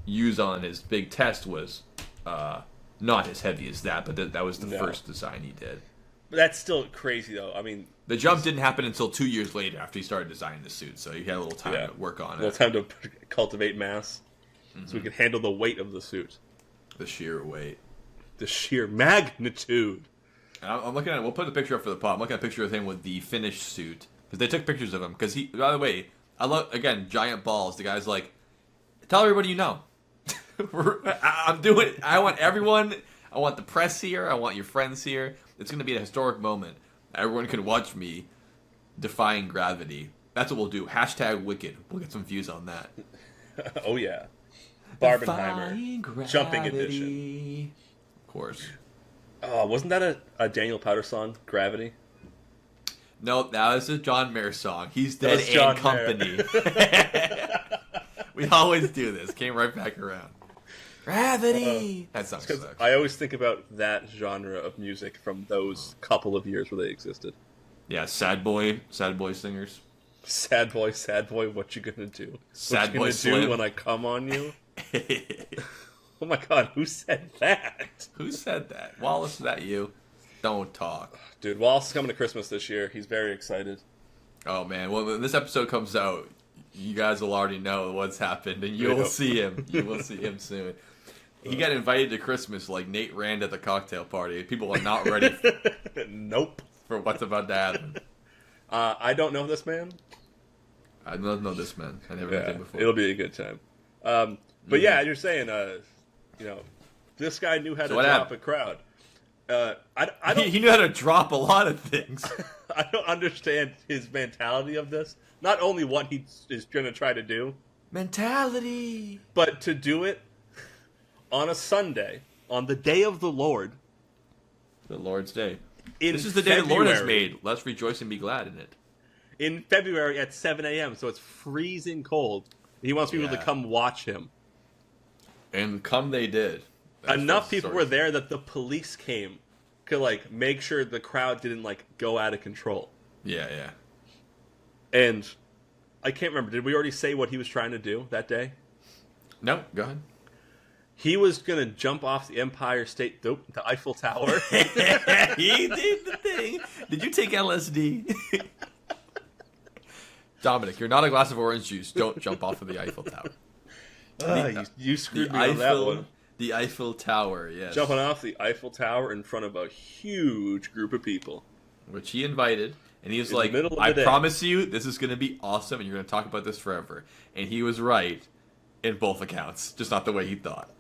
use on his big test was not as heavy as that, but that was the first design he did. But that's still crazy, though. I mean, the jump didn't happen until 2 years later after he started designing the suit, so he had a little time to work on it. A little time to cultivate mass, so we could handle the weight of the suit. The sheer weight. The sheer magnitude. And I'm looking at. We'll put the picture up for the pod. I'm looking at a picture of him with the finished suit because they took pictures of him. Because he, by the way, I love again giant balls. The guy's like, tell everybody you know. I'm doing it. I want everyone. I want the press here. I want your friends here. It's going to be a historic moment. Everyone can watch me defying gravity. That's what we'll do. # Wicked. We'll get some views on that. Oh yeah, Barbenheimer jumping edition. Of course. Oh, wasn't that a Daniel Powter song? Gravity. No, that was a John Mayer song. He's Dead and John Company. We always do this. Came right back around. Gravity. That song sucks. I always think about that genre of music from those couple of years where they existed. Yeah, sad boy singers. Sad boy, what you gonna do? Sad boy what you Slim. gonna do when I come on you? Oh my god, who said that? Who said that? Wallace, is that you? Don't talk. Dude, Wallace is coming to Christmas this year. He's very excited. Oh man, well when this episode comes out, you guys will already know what's happened, and you'll see him. You will see him soon. He got invited to Christmas like Nate Rand at the cocktail party. People are not ready Nope. for what's about to happen. I don't know this man. I don't know this man. I never met him before. It'll be a good time. But yeah, you're saying, this guy knew how to drop a crowd. I don't. He knew how to drop a lot of things. I don't understand his mentality of this. Not only what he is going to try to do, Mentality. but to do it on a Sunday, on the day of the Lord. The Lord's Day. In This is the day the Lord has February. made. Let's rejoice and be glad in it. In February at 7 a.m., so it's freezing cold. He wants people to Yeah. come watch him. And come they did. That's Enough the people story. were there that the police came to like make sure the crowd didn't like go out of control. Yeah. And I can't remember. Did we already say what he was trying to do that day? No, go ahead. He was gonna jump off the Empire State, the Eiffel Tower. He did the thing. Did you take LSD? Dominic, you're not a glass of orange juice. Don't jump off of the Eiffel Tower. You screwed me on that one. The Eiffel Tower, yes. Jumping off the Eiffel Tower in front of a huge group of people. Which he invited. And he was In the like, middle of the I day. promise you, this is going to be awesome, and you're going to talk about this forever. And he was right in both accounts, just not the way he thought.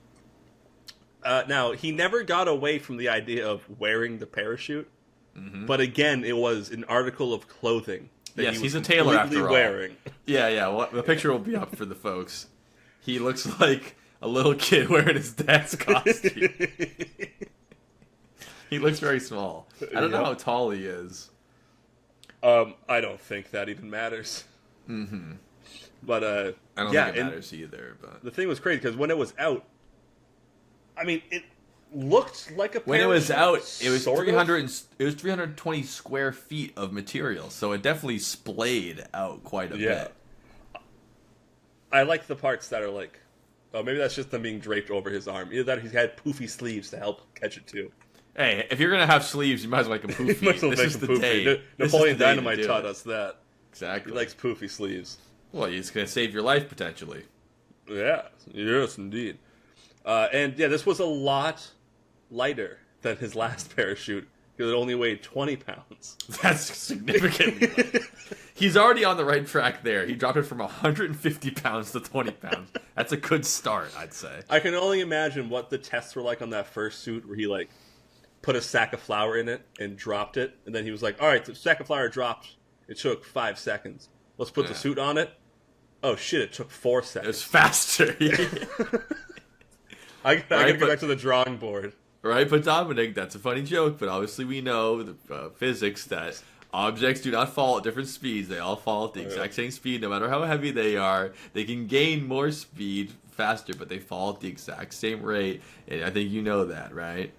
Now, he never got away from the idea of wearing the parachute. Mm-hmm. But again, it was an article of clothing that Yes, he was he's a tailor completely after all. wearing. Yeah. Well, the picture will be up for the folks. He looks like a little kid wearing his dad's costume. He looks very small. I don't know how tall he is. I don't think that even matters. Mm-hmm. But I don't yeah, think it and matters either. But the thing was crazy because when it was out, I mean, it looked like a when it was parachute, out, it was sort of. 300. It was 320 square feet of material, so it definitely splayed out quite a bit. I like the parts that are like, oh, maybe that's just them being draped over his arm. Either that, or he's had poofy sleeves to help catch it too. Hey, if you're gonna have sleeves, you might as well make them poofy. Might as well This make is the them poofy. day. Na- This is Napoleon the day to Dynamite do taught it. us that. Exactly. He likes poofy sleeves. Well, it's gonna save your life potentially. Yeah, yes, indeed. And yeah, this was a lot lighter than his last parachute because it only weighed 20 pounds. That's significant. He's already on the right track there. He dropped it from 150 pounds to 20 pounds. That's a good start, I'd say. I can only imagine what the tests were like on that first suit where he like put a sack of flour in it and dropped it, and then he was like, all right, the sack of flour dropped. It took 5 seconds. Let's put the suit on it. Oh shit, it took 4 It seconds. was faster. I gotta Right, go but- back to the drawing board. Right, but Dominic, that's a funny joke, but obviously we know the physics that objects do not fall at different speeds. They all fall at the exact same speed, no matter how heavy they are. They can gain more speed faster, but they fall at the exact same rate. And I think you know that, right?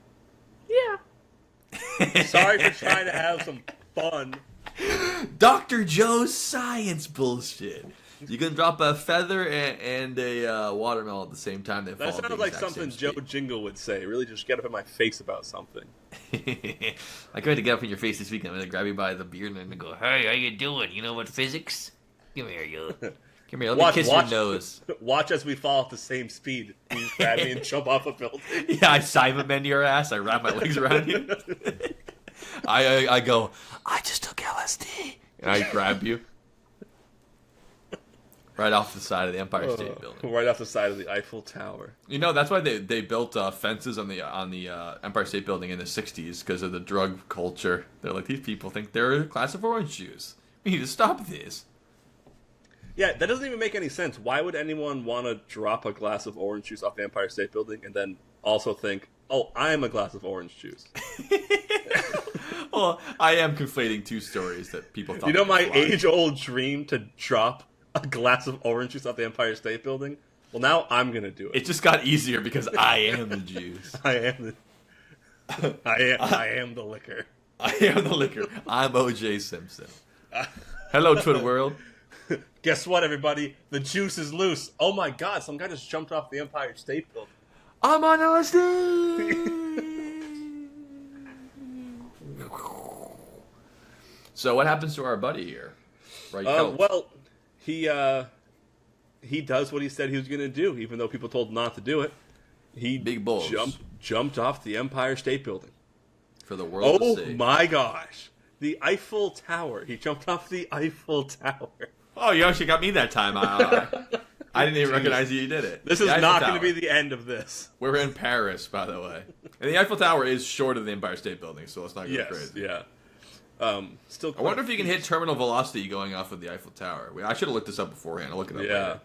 Sorry for trying to have some fun. Dr. Joe's science bullshit. You can drop a feather and a watermelon at the same time. They fall That at the sounds like exact something same Joe Jingle would say. Really just get up in my face about something. speed. I'm going to get up in your face this week. I'm going to grab you by the beard and go, Hey, how you doing? You know what physics? Come here, you. come here, let me kiss your nose. Watch as we fall at the same speed. You just grab me and jump off a building. Yeah, I Simon bend your ass. I wrap my legs around you. I go, I just took LSD. And I grab you. Right off the side of the Empire State Building. Right off the side of the Eiffel Tower. You know, that's why they built fences on the Empire State Building in the 60s, because of the drug culture. They're like, these people think they're a class of orange juice. We need to stop this. Yeah, that doesn't even make any sense. Why would anyone want to drop a glass of orange juice off the Empire State Building and then also think, oh, I'm a glass of orange juice? Well, I am conflating two stories that people thought. You know my were flying. age-old dream to drop a glass of orange juice off the Empire State Building? Well, now I'm going to do it. It just got easier because I am the juice. I am the liquor. I am the liquor. I'm O.J. Simpson. Hello, Twitter world. Guess what, everybody? The juice is loose. Oh my god, some guy just jumped off the Empire State Building. I'm on LSD. So what happens to our buddy here? Right. Well, he does what he said he was going to do, even though people told him not to do it. He Big balls. jumped off the Empire State Building. For the world to Oh see. my gosh. The Eiffel Tower. He jumped off the Eiffel Tower. Oh, you actually got me that time. I didn't even recognize you did it. This is not going to be the end of this. We're in Paris, by the way. And the Eiffel Tower is short of the Empire State Building, so let's not go crazy. Yeah. Still, I wonder if you can hit terminal velocity going off of the Eiffel Tower. I should have looked this up beforehand. I'll look it up later.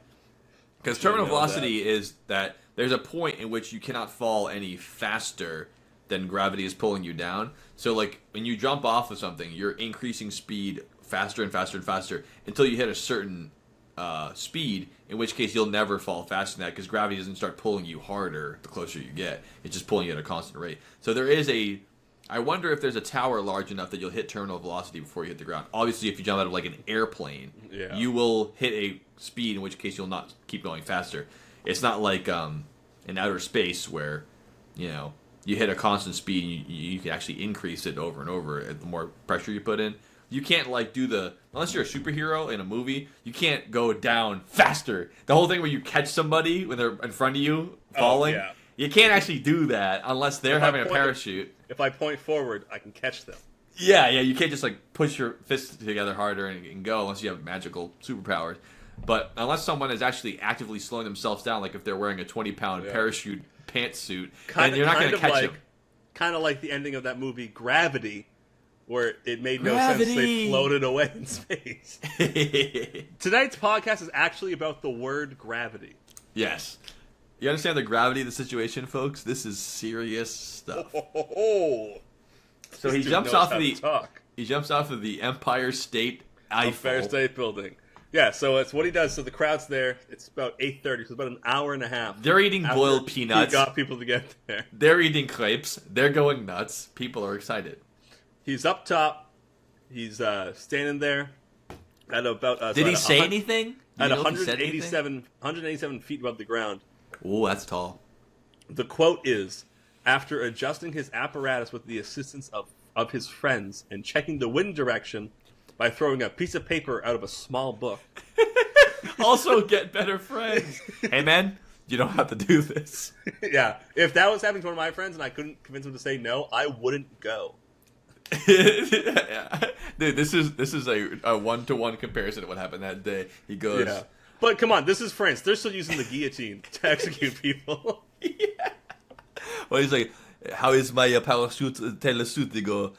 Because terminal velocity is that there's a point in which you cannot fall any faster than gravity is pulling you down. So, like, when you jump off of something, you're increasing speed faster and faster and faster until you hit a certain speed, in which case you'll never fall faster than that because gravity doesn't start pulling you harder the closer you get. It's just pulling you at a constant rate. So there is I wonder if there's a tower large enough that you'll hit terminal velocity before you hit the ground. Obviously, if you jump out of like an airplane, you will hit a speed, in which case you'll not keep going faster. It's not like in outer space where, you hit a constant speed and you can actually increase it over and over the more pressure you put in. You can't unless you're a superhero in a movie, you can't go down faster. The whole thing where you catch somebody when they're in front of you falling, you can't actually do that unless they're having a parachute. If I point forward, I can catch them. Yeah, you can't just like push your fists together harder and go unless you have magical superpowers. But unless someone is actually actively slowing themselves down, like if they're wearing a 20-pound parachute pantsuit, and you're not going to catch them. Kind of like the ending of that movie Gravity, where it made no sense. They floated away in space. Tonight's podcast is actually about the word gravity. Yes. You understand the gravity of the situation, folks? This is serious stuff. So he jumps off of the Empire State Eiffel. Empire State Building. Yeah, so it's what he does. So the crowd's there. It's about 8:30, so it's about an hour and a half. They're eating boiled peanuts. He got people to get there. They're eating crepes. They're going nuts. People are excited. He's up top. He's standing there at about... Did he say anything? At 187 feet above the ground. Oh, that's tall. The quote is, after adjusting his apparatus with the assistance of his friends and checking the wind direction by throwing a piece of paper out of a small book. Also get better friends. Hey, man, you don't have to do this. Yeah, if that was happening to one of my friends and I couldn't convince him to say no, I wouldn't go. Yeah. Dude, this is a one-to-one comparison to what happened that day. He goes... Yeah. But come on, this is France. They're still using the guillotine to execute people. Yeah. Well, he's like, how is my parachute telesuit? They go,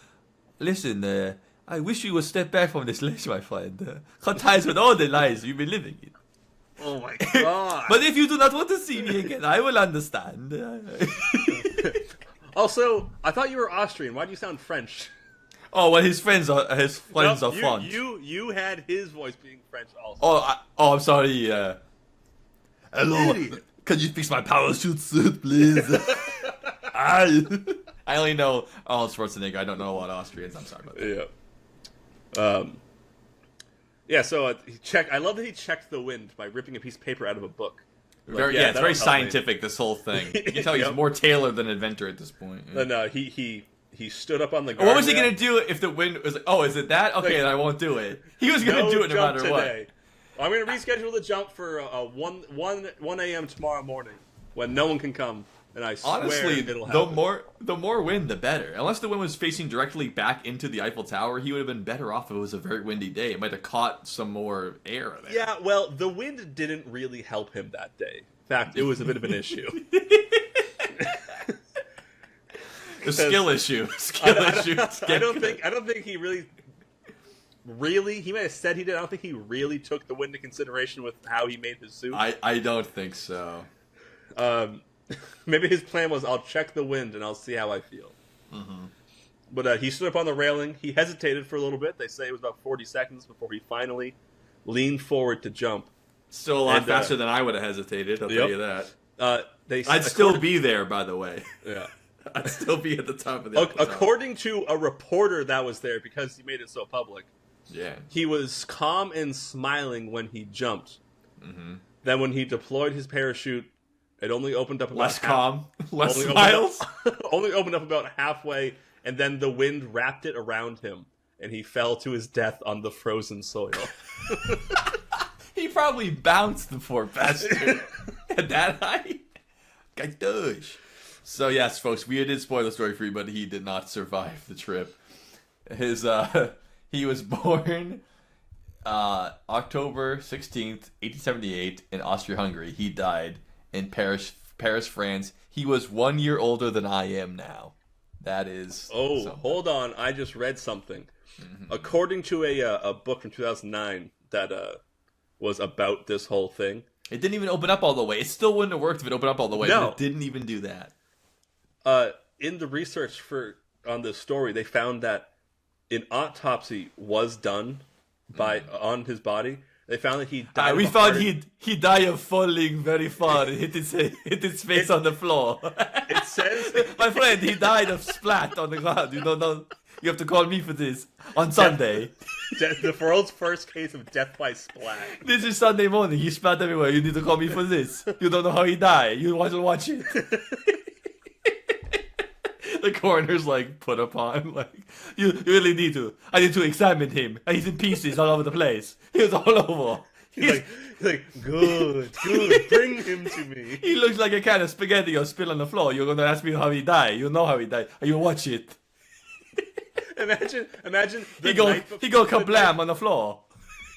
listen, I wish you would step back from this ledge, my friend. Cut ties with all the lies you've been living in. Oh my god. But if you do not want to see me again, I will understand. Also, I thought you were Austrian. Why do you sound French? Oh, well, his friends are fun. You had his voice being French also. Oh, I'm sorry. Hello, can you fix my parachute suit, please? I only know Arnold Schwarzenegger. I don't know a lot of Austrians. I'm sorry about that. Yeah. Yeah. So he checked. I love that he checked the wind by ripping a piece of paper out of a book. Like, it's very scientific. This whole thing. You can tell he's more tailor than inventor at this point. Yeah. No, he stood up on the guardrail. What was he going to do if the wind was like, oh, is it that? Okay, then I won't do it. He was going to do it no matter today. What. I'm going to reschedule the jump for 1 a.m. tomorrow morning when no one can come, and I swear it'll happen. The more wind, the better. Unless the wind was facing directly back into the Eiffel Tower, he would have been better off if it was a very windy day. It might have caught some more air there. Yeah, well, the wind didn't really help him that day. In fact, it was a bit of an issue. A skill issue. I don't think he really. He may have said he did. I don't think he really took the wind into consideration with how he made his suit. I don't think so. Maybe his plan was, I'll check the wind and I'll see how I feel. Mm-hmm. But he stood up on the railing. He hesitated for a little bit. They say it was about 40 seconds before he finally leaned forward to jump. Still a lot faster than I would have hesitated. I'll tell you that. I'd still be there, by the way. Yeah. I'd still be at the top of the According to a reporter that was there, because he made it so public, he was calm and smiling when he jumped. Mm-hmm. Then when he deployed his parachute, it only opened up about less smiles. Only opened up about halfway, and then the wind wrapped it around him, and he fell to his death on the frozen soil. He probably bounced the poor bastard at that height. Gosh. So yes, folks, we did spoil the story for you, but he did not survive the trip. He was born October 16th, 1878, in Austria-Hungary. He died in Paris, France. He was 1 year older than I am now. That is. Oh, something. Hold on! I just read something. According to a book from 2009 that was about this whole thing. It didn't even open up all the way. It still wouldn't have worked if it opened up all the way. No. But it didn't even do that. In the research on this story, they found that an autopsy was done on his body. They found that he died. We found he died of falling very far and hit his face on the floor. It says, my friend, he died of splat on the ground. You don't know. You have to call me for this on Sunday. The world's first case of death by splat. This is Sunday morning. He splat everywhere. You need to call me for this. You don't know how he died. You want to watch it. The coroner's like put upon. Like you really need to. I need to examine him. He's in pieces all over the place. He was all over. He's like, good, bring him to me. He looks like a can of spaghetti or spill on the floor. You're gonna ask me how he died. You know how he died. You watch it. Imagine. He go kablam on the floor.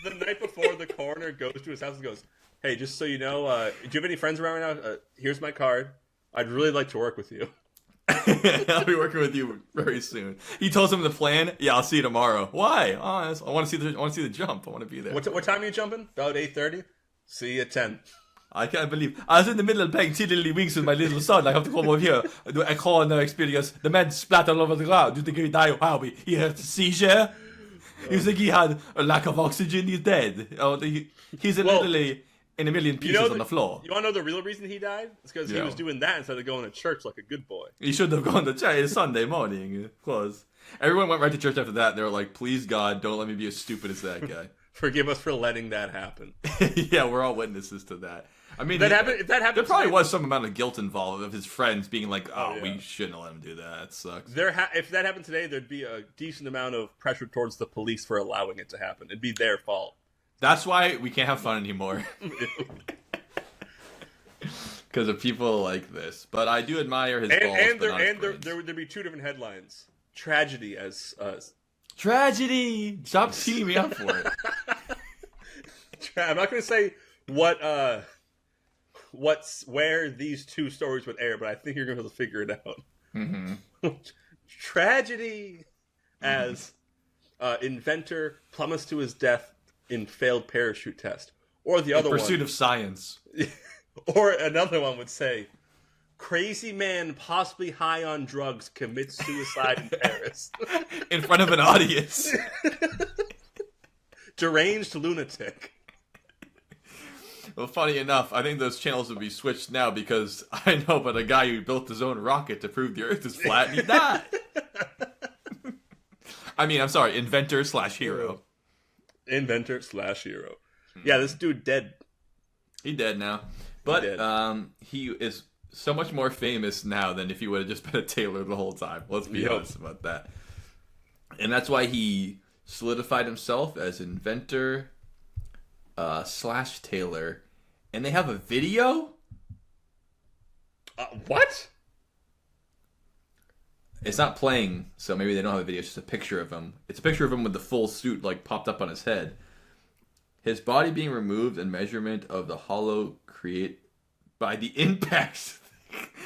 The night before, the coroner goes to his house and goes, "Hey, just so you know, do you have any friends around right now? Here's my card. I'd really like to work with you." I'll be working with you very soon. He tells him the plan. Yeah, I'll see you tomorrow. Why? Oh, I want to see the jump. I want to be there. What time are you jumping? About 8:30. See you at 10. I can't believe I was in the middle of playing Tiddly Winks with my little son. I have to come over here. Do a corner experience. The man splat all over the ground. Do you think he died? How he had a seizure? You think he had a lack of oxygen? He's dead. He's literally in a million pieces on the floor. You want to know the real reason he died? It's because he was doing that instead of going to church like a good boy. He should have gone to church. It's Sunday morning, of course. Everyone went right to church after that. They were like, please, God, don't let me be as stupid as that guy. Forgive us for letting that happen. Yeah, we're all witnesses to that. I mean, if that happened, there probably was some amount of guilt involved of his friends being like, we shouldn't have let him do that. It sucks. If that happened today, there'd be a decent amount of pressure towards the police for allowing it to happen. It'd be their fault. That's why we can't have fun anymore. Because of people like this. But I do admire his balls. And there'd be two different headlines. Tragedy as... Tragedy! Stop teeing me up for it. I'm not going to say where these two stories would air, but I think you're going to be able to figure it out. Mm-hmm. Tragedy as inventor plummets to his death in failed parachute test. Or the other one... Pursuit of science. Or another one would say, crazy man possibly high on drugs commits suicide in Paris. In front of an audience. Deranged lunatic. Well, funny enough, I think those channels would be switched now because I know about a guy who built his own rocket to prove the Earth is flat and he died. I mean, I'm sorry, inventor/hero. Inventor/hero. Yeah, this dude dead. He dead now. But he is so much more famous now than if he would have just been a tailor the whole time. Let's be honest about that. And that's why he solidified himself as inventor / tailor. And they have a video? What? It's not playing, so maybe they don't have a video. It's just a picture of him. It's a picture of him with the full suit like popped up on his head. His body being removed and measurement of the hollow create by the impacts.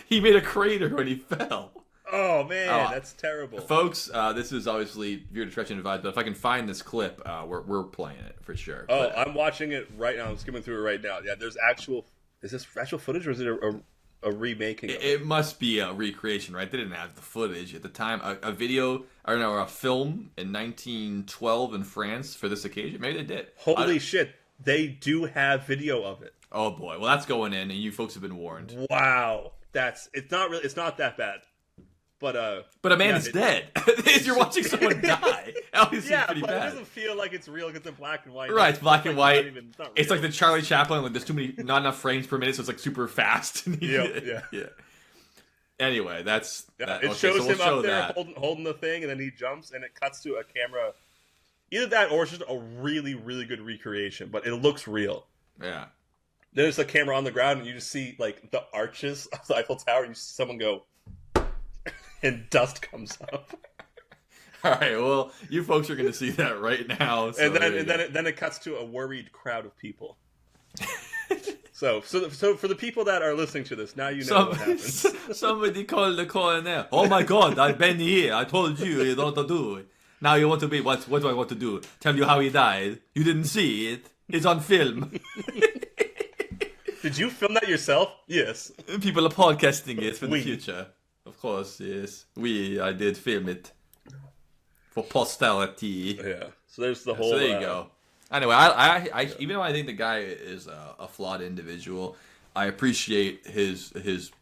He made a crater when he fell. Oh man, that's terrible. Folks, this is obviously viewer discretion advised, but if I can find this clip, we're playing it for sure. Oh, but, I'm watching it right now. I'm skimming through it right now. Yeah, there's actual... Is this actual footage or is it a remaking of it? It must be a recreation, right? They didn't have the footage at the time. A video, I don't know, or a film in 1912 in France for this occasion. Maybe they did. Holy shit. They do have video of it. Oh boy. Well, that's going in and you folks have been warned. Wow. It's not that bad. But a man is dead. You're watching someone die. Yeah, pretty but bad. It doesn't feel like it's real because it's in black and white. Right, it's black and white. It's like real. the Charlie Chaplin, like there's not enough frames per minute, so it's like super fast. Yeah. Anyway, that's that. It shows him up there holding the thing, and then he jumps, and it cuts to a camera. Either that, or it's just a really, really good recreation, but it looks real. Yeah. There's a camera on the ground, and you just see like the arches of the Eiffel Tower. And you see someone go, and dust comes up. All right, well, you folks are going to see that right now. So then it cuts to a worried crowd of people. So for the people that are listening to this, now you know what happens. Somebody called the coroner. Oh my God, I've been here. I told you don't to do it. Now you want to be, what do I want to do? Tell you how he died. You didn't see it. It's on film. Did you film that yourself? Yes. People are podcasting it for the future. Of course, yes. I did film it. For posterity. Yeah. So there's the whole... So there you go. Anyway, I even though I think the guy is a flawed individual, I appreciate his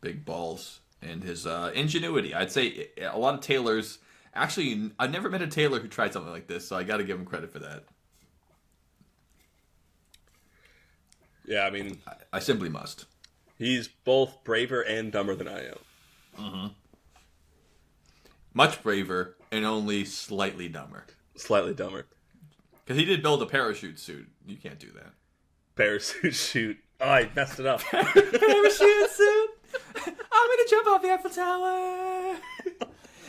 big balls and his ingenuity. I'd say a lot of tailors... Actually, I've never met a tailor who tried something like this, so I got to give him credit for that. Yeah, I mean... I simply must. He's both braver and dumber than I am. Mm-hmm. Much braver and only slightly dumber. Slightly dumber. Because he did build a parachute suit. You can't do that. Parachute shoot. Oh, I messed it up. Parachute suit. I'm gonna jump off the Eiffel Tower.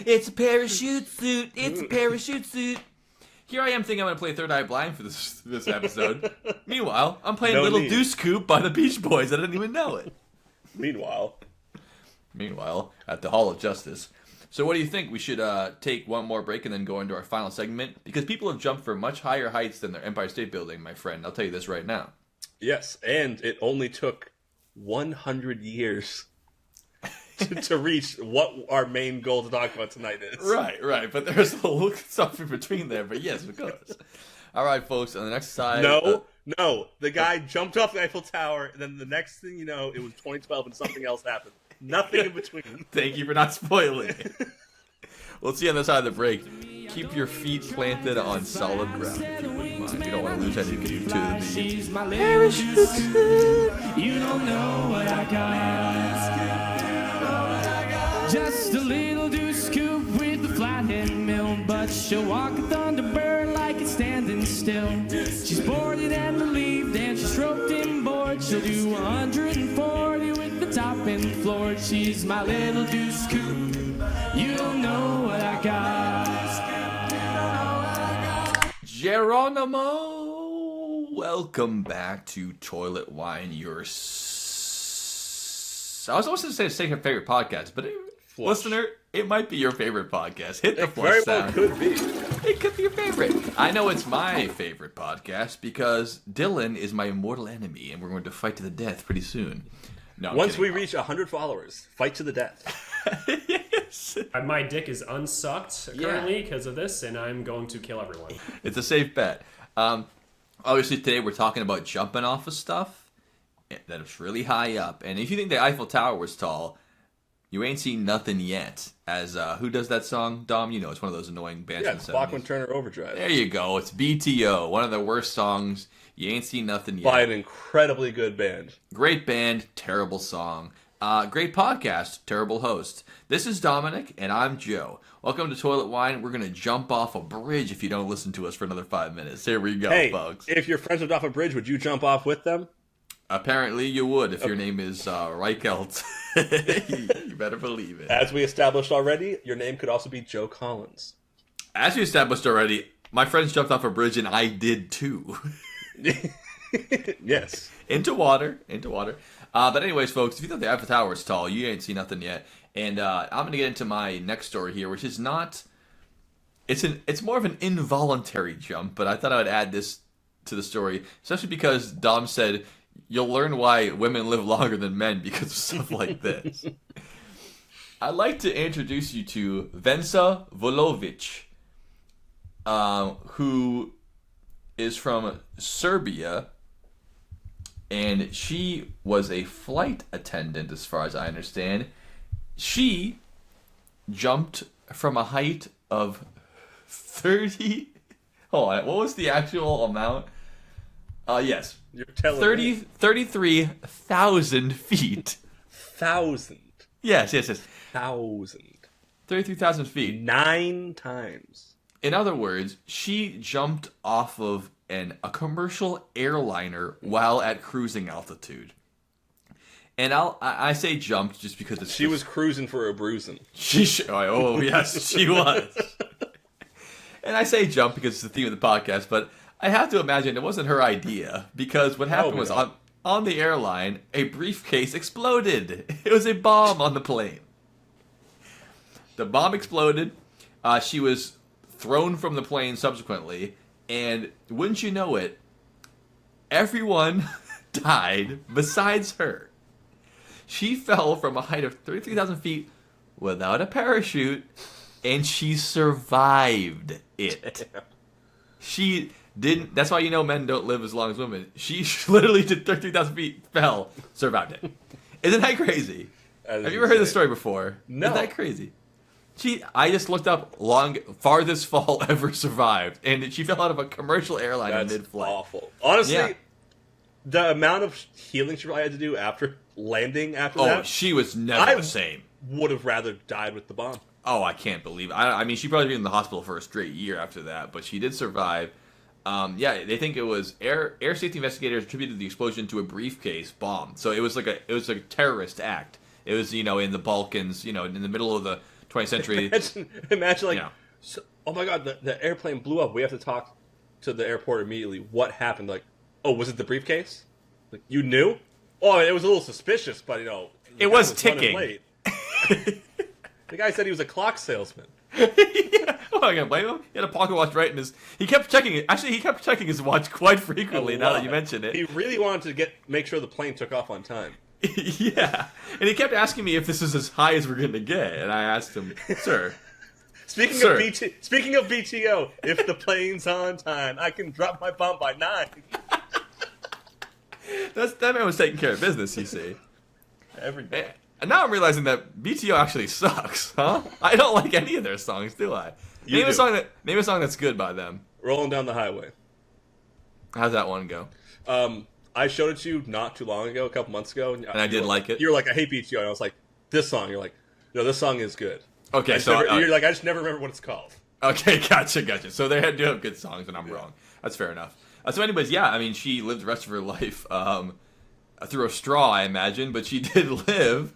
It's a parachute suit. It's a parachute suit. Here I am thinking I'm going to play Third Eye Blind for this episode. Meanwhile, I'm playing No Little need. Deuce Coupe by the Beach Boys. I didn't even know it. Meanwhile, at the Hall of Justice. So what do you think? We should take one more break and then go into our final segment? Because people have jumped for much higher heights than their Empire State Building, my friend. I'll tell you this right now. yes, and it only took 100 years to reach what our main goal to talk about tonight is. Right. But there's a little stuff in between there. But yes, of course. All right, folks. On the next side... No. The guy jumped off the Eiffel Tower, and then the next thing you know, it was 2012 and something else happened. Nothing in between. Thank you for not spoiling it. We'll see you on the side of the break. Keep your feet planted on solid ground, if you wouldn't mind. You don't want to lose any to the beat. You don't know what I got. Just a little deuce scoop with the flathead mill, but she'll walk a Thunderbird like it's standing still. She's boarded and relieved, and she's stroked and bored. She'll do 140 with the top and floor. She's my little deuce scoop. You don't know what I got. Geronimo, welcome back to Toilet Wine, your I was almost going to say your favorite podcast, but listener, it might be your favorite podcast. Hit the flush sound. Very well could be. It could be your favorite. I know it's my favorite podcast because Dylan is my mortal enemy, and we're going to fight to the death pretty soon. No, I'm Once kidding. we reach 100 followers, fight to the death. Yes. My dick is unsucked currently because of this, and I'm going to kill everyone. It's a safe bet. Obviously, today we're talking about jumping off of stuff that is really high up. And if you think the Eiffel Tower was tall, you ain't seen nothing yet. As who does that song, Dom? You know, it's one of those annoying bands Yeah, from the 70s. Bachman Turner Overdrive. There you go. It's BTO, one of the worst songs. You ain't seen nothing yet. By an incredibly good band. Great band, terrible song. Great podcast, terrible host. This is Dominic, and I'm Joe. Welcome to Toilet Wine. We're going to jump off a bridge if you don't listen to us for another 5 minutes. Here we go, Hey, folks. if your friends jumped off a bridge, would you jump off with them? Apparently you would if your name is Reichelt. You better believe it. As we established already, your name could also be Joe Collins. As we established already, my friends jumped off a bridge, and I did too. Yes. Into water. But anyways, folks, if you thought the Eiffel Tower is tall, you ain't seen nothing yet. And I'm going to get into my next story here, which is not... It's more of an involuntary jump, but I thought I would add this to the story, especially because Dom said, you'll learn why women live longer than men because of stuff like this. I'd like to introduce you to Venca Volovic, who is from Serbia, and she was a flight attendant, as far as I understand. She jumped from a height of 30... Hold on, what was the actual amount? Yes. You're telling me. 33,000 feet. 1,000. Yes. 1,000. 33,000 feet. 9 times. In other words, she jumped off of a commercial airliner while at cruising altitude. And I say jumped just because She was cruising for a bruising. Oh yes, she was. And I say jump because it's the theme of the podcast, but I have to imagine it wasn't her idea, because what happened was on the airline, a briefcase exploded. It was a bomb on the plane. The bomb exploded. She was thrown from the plane subsequently, and wouldn't you know it, everyone died besides her. She fell from a height of 33,000 feet without a parachute, and she survived it. She didn't. That's why you know men don't live as long as women. She literally did 33,000 feet, fell, survived it. Isn't that crazy? Have you ever heard this story before? No. Isn't that crazy? I just looked up farthest fall ever survived, and she fell out of a commercial airline in mid-flight. Awful. Honestly, yeah. The amount of healing she probably had to do after landing that. Oh, she was never the same. Would have rather died with the bomb. Oh, I can't believe it. I mean, she probably been in the hospital for a straight year after that, but she did survive. Yeah, they think it was air safety investigators attributed the explosion to a briefcase bomb. So it was like a terrorist act. It was, in the Balkans, in the middle of the 20th century. Imagine like, so, oh my God, the airplane blew up. We have to talk to the airport immediately. What happened? Like, oh, was it the briefcase? Like, you knew? Oh, it was a little suspicious, but it was ticking. The guy said he was a clock salesman. Yeah. Oh, I can't blame him. He had a pocket watch right in his. He kept checking it. Actually, he kept checking his watch quite frequently. Now that you mention it, he really wanted to make sure the plane took off on time. Yeah, and he kept asking me if this is as high as we're going to get, and I asked him, "Sir, Speaking of BTO, if the plane's on time, I can drop my bomb by 9. That man was taking care of business. You see, Every day. And now I'm realizing that BTO actually sucks, huh? I don't like any of their songs, do I? Name a song that's good by them. Rolling Down the Highway. How's that one go? I showed it to you not too long ago, a couple months ago. And I did like it. You were like, I hate BTO. And I was like, this song. You're like, no, this song is good. Okay, you're like, I just never remember what it's called. Okay, gotcha. So they do have good songs, and I'm wrong. That's fair enough. So anyways, yeah, I mean, she lived the rest of her life through a straw, I imagine, but she did live,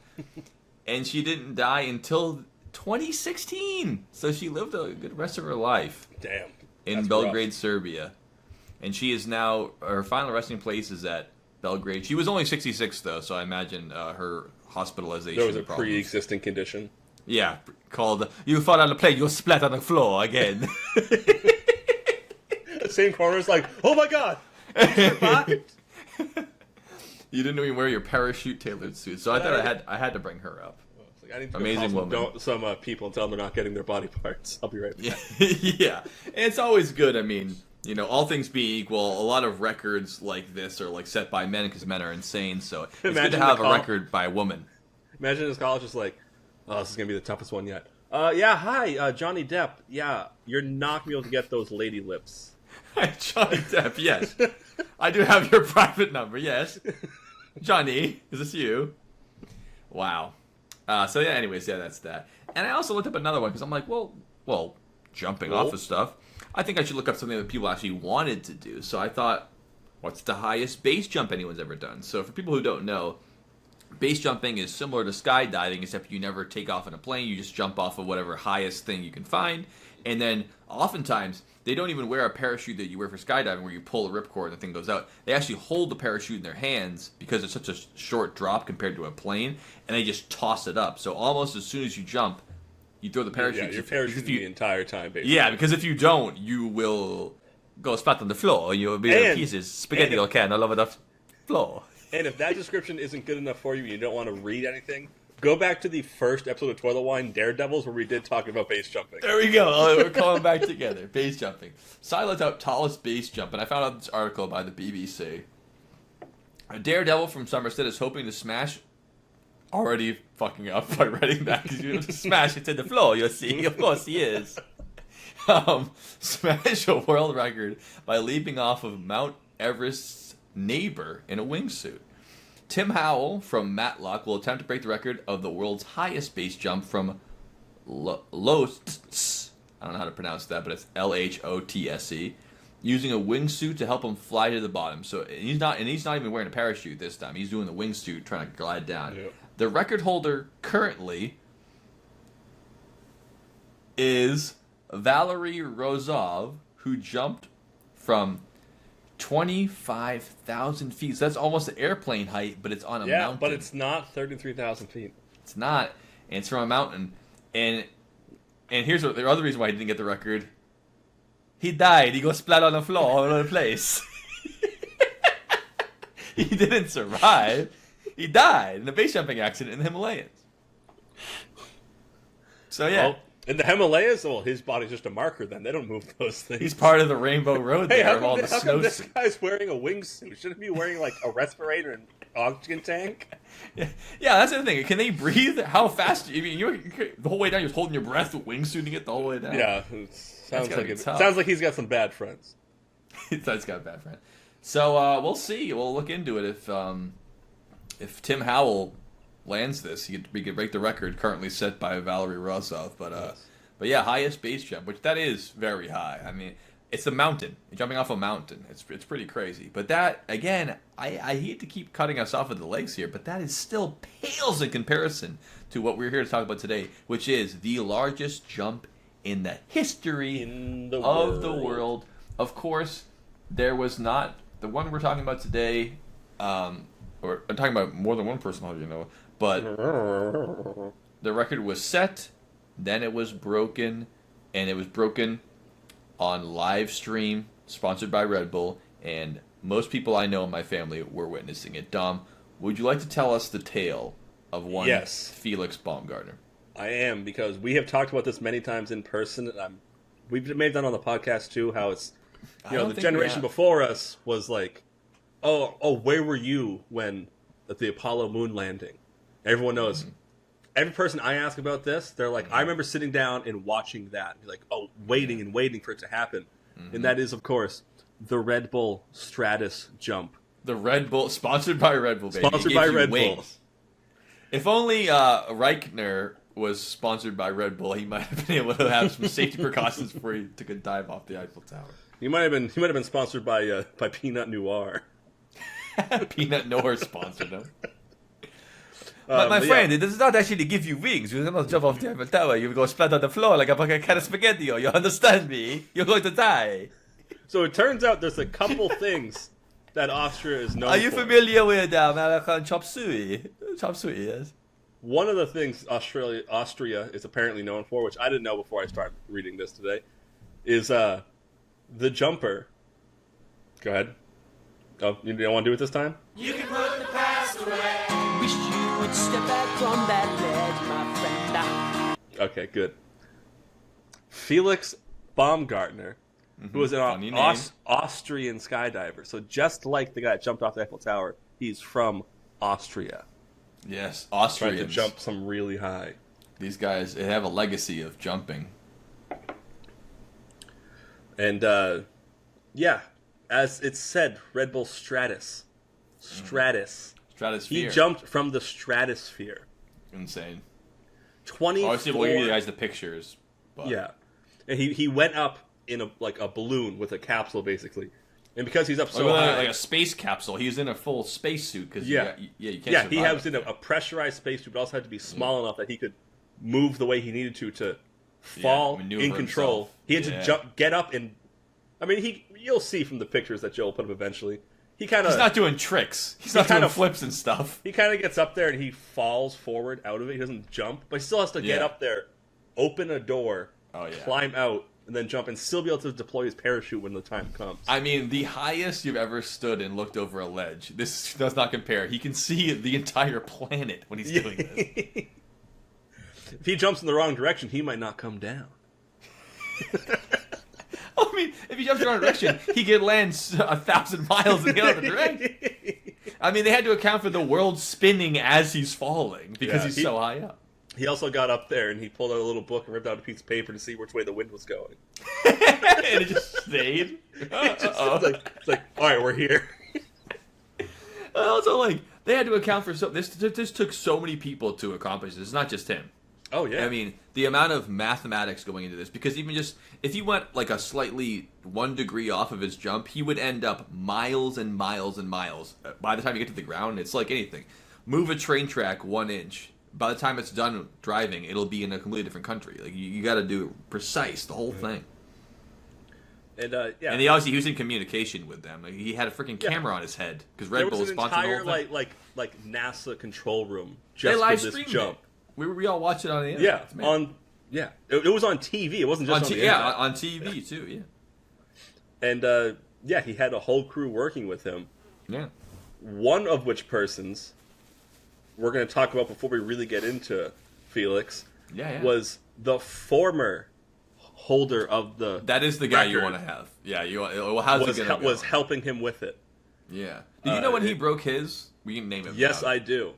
and she didn't die until 2016. So she lived a good rest of her life. Damn. In Belgrade, Serbia. And she is now, her final resting place is at Belgrade. She was only 66, though, so I imagine her hospitalization. There was a pre-existing condition. Yeah, called, you fall on the plane, you'll splat on the floor again. The same corner is like, oh my God, you survived. You didn't even wear your parachute tailored suit, so I thought I had to bring her up. Like, I need to amazing woman. Some people and tell them they're not getting their body parts. I'll be right back. Yeah, and it's always good. I mean, all things being equal, a lot of records like this are like set by men because men are insane. So it's good to have a record by a woman. Imagine this college is like, oh, this is gonna be the toughest one yet. Yeah, hi, Johnny Depp. Yeah, you're not gonna be able to get those lady lips. Hi, Johnny Depp. Yes, I do have your private number. Yes, Johnny, is this you? Wow. So yeah. Anyways, yeah, that's that. And I also looked up another one because I'm like, well, jumping off of stuff. I think I should look up something that people actually wanted to do. So I thought, what's the highest base jump anyone's ever done? So for people who don't know, base jumping is similar to skydiving, except you never take off in a plane. You just jump off of whatever highest thing you can find. And then oftentimes, they don't even wear a parachute that you wear for skydiving where you pull a ripcord and the thing goes out. They actually hold the parachute in their hands because it's such a short drop compared to a plane, and they just toss it up. So almost as soon as you jump, you throw the parachute. Yeah, you're parachuting the entire time, basically. Yeah, because if you don't, you will go splat on the floor. You'll be in pieces, spaghetti or can all over the floor. And if that description isn't good enough for you and you don't want to read anything, go back to the first episode of Toilet Wine, Daredevils, where we did talk about base jumping. There we go. We're calling back together. Base jumping. Silent out tallest base jump, and I found out this article by the BBC. A daredevil from Somerset is hoping to smash... Already fucking up by writing that, because you smash it to the floor, you see. Of course he is. Smash a world record by leaping off of Mount Everest's neighbor in a wingsuit. Tim Howell from Matlock will attempt to break the record of the world's highest base jump from Lhotse. I don't know how to pronounce that, but it's Lhotse. Using a wingsuit to help him fly to the bottom. So he's not even wearing a parachute this time. He's doing the wingsuit, trying to glide down. Yep. The record holder currently is Valery Rozov, who jumped from 25,000 feet. So that's almost the airplane height, but it's on a mountain. Yeah, but it's not 33,000 feet. It's not, and it's from a mountain. And here's the other reason why he didn't get the record. He died. He got splat on the floor all over the place. He didn't survive. He died in a base jumping accident in the Himalayas. So yeah. Well, in the Himalayas, his body's just a marker then. They don't move those things. He's part of the Rainbow Road Hey, there of all the how snow. come this guy's wearing a wingsuit? Shouldn't he be wearing like a respirator and oxygen tank? Yeah, that's the thing. Can they breathe? How fast? I mean, you're the whole way down. You're holding your breath, wingsuiting it the whole way down. Yeah, sounds like he's got some bad friends. He's got a bad friend. So we'll see. We'll look into it if Tim Howell lands this. We could break the record currently set by Valery Rozov. But yeah, highest base jump, which that is very high. I mean, it's a mountain. You're jumping off a mountain. It's pretty crazy. But that, again, I hate to keep cutting us off at the legs here, but that is still pales in comparison to what we're here to talk about today, which is the largest jump in the history of the world. Of course, there was not the one we're talking about today, or I'm talking about more than one person, how do you know, but the record was set, then it was broken, and it was broken on live stream, sponsored by Red Bull, and most people I know in my family were witnessing it. Dom, would you like to tell us the tale of one Felix Baumgartner? I am, because we have talked about this many times in person, and we've maybe done on the podcast too, how it's, the generation before us was like, oh, where were you when at the Apollo moon landing? Everyone knows. Mm-hmm. Every person I ask about this, they're like, I remember sitting down and watching that. Like, waiting and waiting for it to happen. Mm-hmm. And that is, of course, the Red Bull Stratus jump. The Red Bull, sponsored by Red Bull, baby. Sponsored by Red Bull. If only Reichner was sponsored by Red Bull, he might have been able to have some safety precautions before he took a dive off the Eiffel Tower. He might have been sponsored by Peanut Noir. Peanut Noir sponsored him. My friend, it is not actually to give you wings. You cannot jump off the Eiffel Tower. You will go splat on the floor like a fucking can of spaghetti. You understand me? You're going to die. So it turns out there's a couple things that Austria is known for. Are you familiar with American chop suey? Chop suey, yes. One of the things Austria is apparently known for, which I didn't know before I started reading this today, is the jumper. Go ahead. Oh, you don't want to do it this time? You can put the past away. Wish you would step back from that ledge, my friend. Okay, good. Felix Baumgartner, who was an Austrian skydiver. So just like the guy that jumped off the Eiffel Tower, he's from Austria. Yes, Austrians. Trying to jump some really high. These guys, they have a legacy of jumping. And, as it's said, Red Bull Stratus. Stratosphere. He jumped from the stratosphere. Insane. 24. Obviously, we'll give you guys the pictures. But. Yeah. And he went up in a balloon with a capsule, basically. And because he's up so high... Like a space capsule. He was in a full spacesuit. You can't survive. He was in a pressurized spacesuit, but also had to be small enough that he could move the way he needed to fall in control. Himself. He had to get up and... I mean, you'll see from the pictures that Joe will put up eventually. He's not doing tricks. He's not doing flips and stuff. He kind of gets up there and he falls forward out of it. He doesn't jump, but he still has to get up there, open a door, climb out, and then jump, and still be able to deploy his parachute when the time comes. I mean, the highest you've ever stood and looked over a ledge. This does not compare. He can see the entire planet when he's doing this. If he jumps in the wrong direction, he might not come down. I mean, if he jumps in the wrong direction, he could land 1,000 miles in the other direction. I mean, they had to account for the world spinning as he's falling because he's so high up. He also got up there and he pulled out a little book and ripped out a piece of paper to see which way the wind was going. And it just stayed. It's like, all right, we're here. Also, like, they had to account for this took so many people to accomplish this. It's not just him. Oh, yeah. I mean, the amount of mathematics going into this, because even just, if he went like a slightly 1 degree off of his jump, he would end up miles and miles and miles. By the time you get to the ground, it's like anything. Move a train track 1 inch, by the time it's done driving, it'll be in a completely different country. Like you got to do it precise, the whole thing. And and he obviously was in communication with them. Like, he had a freaking camera on his head because Red Bull was sponsoring the whole thing. There was an entire like NASA control room just for this jump. We all watched it on the internet. Yeah, it was on TV. It wasn't just on the internet. Yeah, on TV too. Yeah, and he had a whole crew working with him. Yeah, one of which persons we're going to talk about before we really get into Felix. Was the former holder of the. That is the guy you want to have. Yeah, was helping him with it. Yeah. Did you know when he broke his? We can name him. Yes, I do.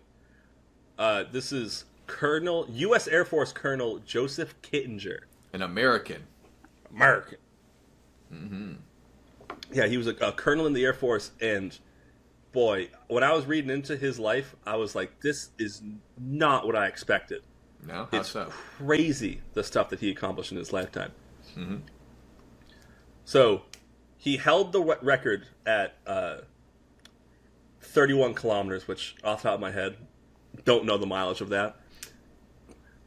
This is U.S. Air Force Colonel Joseph Kittinger. An American. Mm-hmm. Yeah, he was a colonel in the Air Force, and boy, when I was reading into his life, I was like, this is not what I expected. No? How it's so? Crazy, the stuff that he accomplished in his lifetime. Mm-hmm. So, he held the record at 31 kilometers, which, off the top of my head, don't know the mileage of that.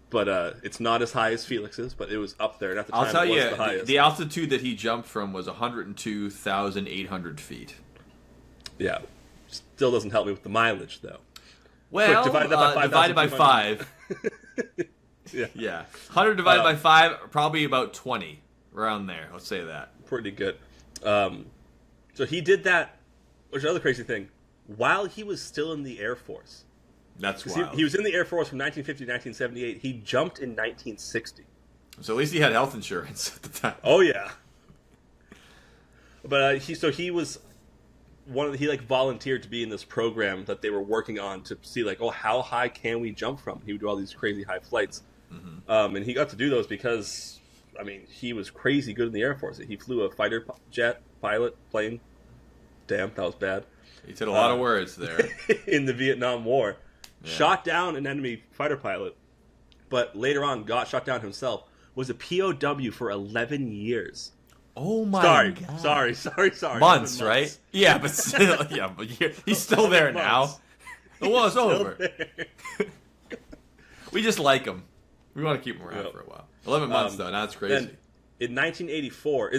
But it's not as high as Felix's, but it was up there. And at the time, I'll tell it was you, the highest. The altitude that he jumped from was 102,800 feet. Yeah. Still doesn't help me with the mileage, though. Well, quick, divided by 5. Yeah. 100 divided by 5, probably about 20. Around there. Let's say that. Pretty good. So he did that, which is another crazy thing, while he was still in the Air Force. That's wild. He was in the Air Force from 1950 to 1978. He jumped in 1960. So at least he had health insurance at the time. Oh, yeah. But he was he volunteered to be in this program that they were working on to see how high can we jump from? He would do all these crazy high flights. Mm-hmm. And he got to do those because, he was crazy good in the Air Force. He flew a fighter jet plane. Damn, that was bad. He said a lot of words there. In the Vietnam War. Yeah. Shot down an enemy fighter pilot, but later on got shot down himself. Was a POW for 11 years. Oh my God. Sorry. Months, right? Yeah, but still, he's still there now. The war's over. We just like him. We want to keep him around for a while. 11 months, though. Now it's crazy. In 1984,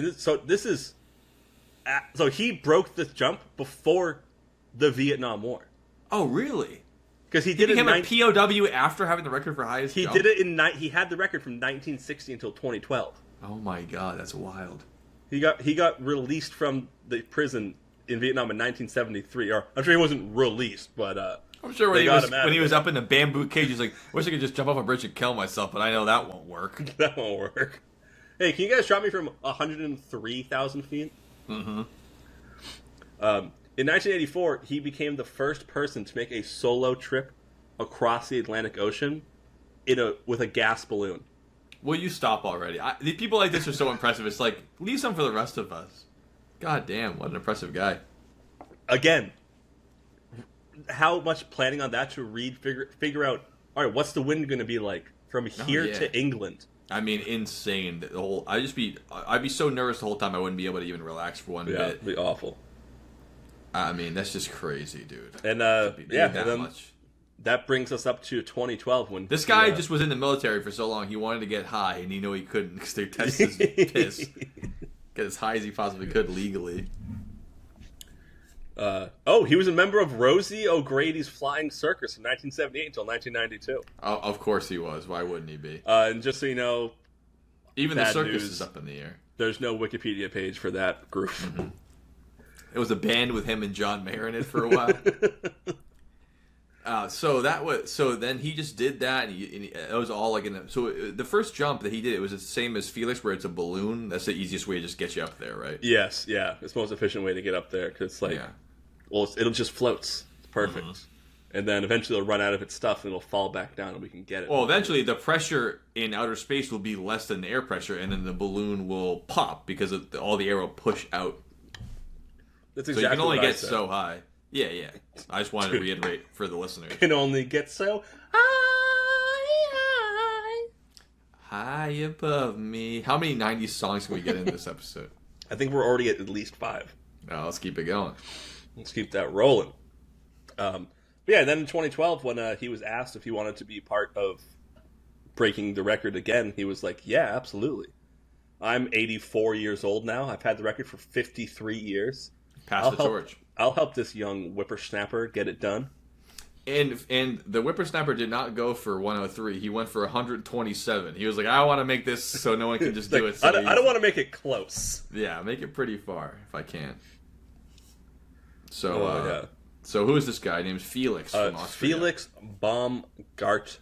so he broke this jump before the Vietnam War. Oh, really? Because he became a POW after having the record for highest jump? He did it he had the record from 1960 until 2012. Oh my God, that's wild. He got released from the prison in Vietnam in 1973. Or I'm sure he wasn't released, but I'm sure when he was up in the bamboo cage, he's like, "Wish I could just jump off a bridge and kill myself, but I know that won't work." That won't work. Hey, can you guys drop me from 103,000 feet? Mm-hmm. In 1984, he became the first person to make a solo trip across the Atlantic Ocean with a gas balloon. Will you stop already? The people like this are so impressive. It's like, leave some for the rest of us. God damn, what an impressive guy. Again, how much planning on that to figure out, all right, what's the wind going to be like from here to England? Insane. I'd be so nervous the whole time I wouldn't be able to even relax for one bit. It'd be awful. That's just crazy, dude. And that brings us up to 2012 when this guy just was in the military for so long. He wanted to get high, and he couldn't because they tested his piss. Get as high as he possibly could legally. He was a member of Rosie O'Grady's Flying Circus from 1978 until 1992. Of course he was. Why wouldn't he be? And just so you know, even the circus is up in the air. There's no Wikipedia page for that group. Mm-hmm. It was a band with him and John Mayer in it for a while. So then he just did that, and it was all so the first jump that he did, it was the same as Felix, where it's a balloon. That's the easiest way to just get you up there, right? Yes, yeah, it's the most efficient way to get up there because it'll just floats. It's perfect, and then eventually it'll run out of its stuff and it'll fall back down, and we can get it. Well, eventually the pressure in outer space will be less than the air pressure, and then the balloon will pop because all the air will push out. That's exactly so you can only get so high. Yeah. I just wanted to reiterate for the listeners. Can only get so high above me. How many 90s songs can we get in this episode? I think we're already at least 5. No, let's keep it going. Let's keep that rolling. But yeah, then in 2012, when he was asked if he wanted to be part of breaking the record again, he was like, yeah, absolutely. I'm 84 years old now. I've had the record for 53 years. Pass the torch. I'll help this young whippersnapper get it done. And the whippersnapper did not go for 103. He went for 127. He was like, I want to make this so no one can just do it. So I don't want to make it close. Yeah, make it pretty far if I can. So, so who is this guy named Felix from Austria? Felix Baumgartner.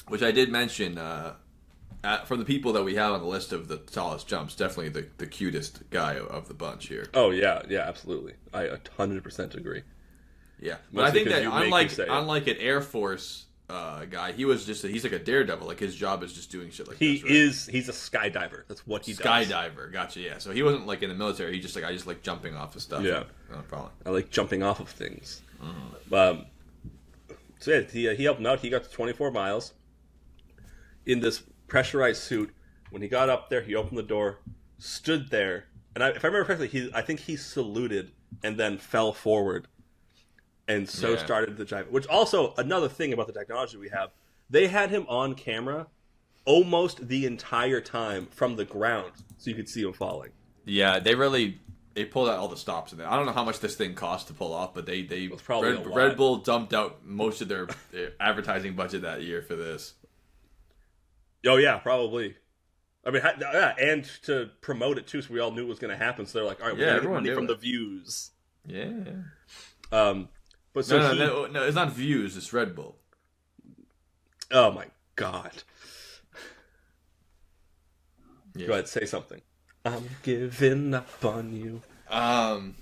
Which I did mention, from the people that we have on the list of the tallest jumps, definitely the cutest guy of the bunch here. Oh, yeah, absolutely. I 100% agree. Yeah, but I think that unlike an Air Force guy, he's like a daredevil. Like his job is just doing shit like this. He's a skydiver. That's what he does. Skydiver, gotcha. Yeah, so he wasn't like in the military. He just like I just like jumping off of stuff. Yeah, no problem. I like jumping off of things. So yeah, he helped him out. He got to 24 miles in this pressurized suit. When he got up there, he opened the door, stood there, and if I remember correctly, I think he saluted and then fell forward. And so started the jive. Which also, another thing about the technology we have, they had him on camera almost the entire time from the ground, so you could see him falling. Yeah, they pulled out all the stops in there. I don't know how much this thing cost to pull off, but Red Bull dumped out most of their advertising budget that year for this. Oh yeah, probably. I mean, and to promote it too, so we all knew it was going to happen. So they're like, all right, we're going to get money from the views. Yeah. But so no, it's not views. It's Red Bull. Oh my god! Yeah. Go ahead, say something. I'm giving up on you.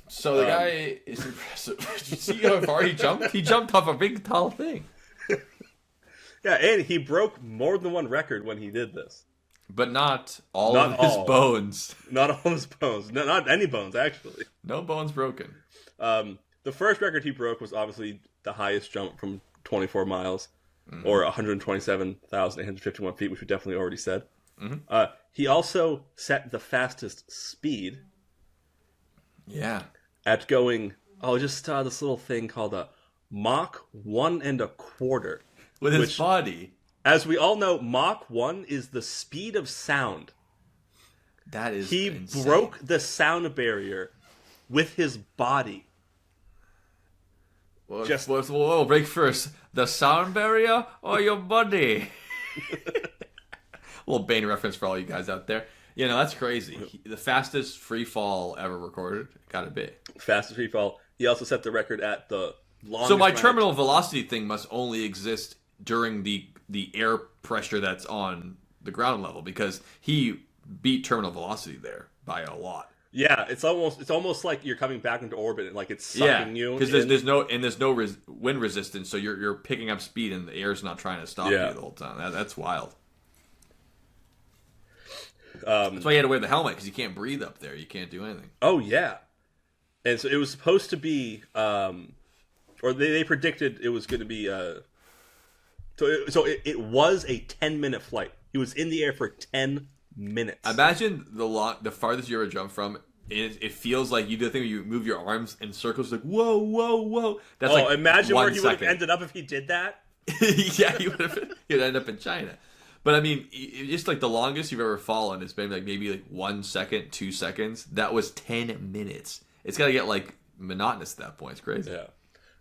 So the guy is impressive. Did you see how far he jumped? He jumped off a big tall thing. Yeah, and he broke more than one record when he did this. But not all of his bones. Not all his bones. No, not any bones, actually. No bones broken. The first record he broke was obviously the highest jump from 24 miles, or 127,851 feet, which we definitely already said. Mm-hmm. He also set the fastest speed. Yeah. At going, this little thing called a Mach 1.25. With his body. As we all know, Mach 1 is the speed of sound. That is He insane. broke the sound barrier with his body. Whoa, break first. The sound barrier or your body? Little Bane reference for all you guys out there. You know, that's crazy. The fastest free fall ever recorded. Gotta be. Fastest free fall. He also set the record at the longest. So my terminal velocity thing must only exist during the air pressure that's on the ground level, because he beat terminal velocity there by a lot. Yeah, it's almost like you're coming back into orbit and like it's sucking you. Because there's no wind resistance, so you're picking up speed and the air's not trying to stop you the whole time. That's wild. That's why you had to wear the helmet, because you can't breathe up there. You can't do anything. Oh yeah, and so it was supposed to be, or they predicted it was going to be. So it was a 10-minute flight. He was in the air for 10 minutes. Imagine the farthest you ever jump from. It feels like you do the thing where you move your arms in circles, like whoa, whoa, whoa. That's imagine where he would have ended up if he did that. Yeah, he'd end up in China. But I mean, just like the longest you've ever fallen has been like maybe like 1 second, 2 seconds. That was 10 minutes. It's got to get like monotonous at that point. It's crazy. Yeah.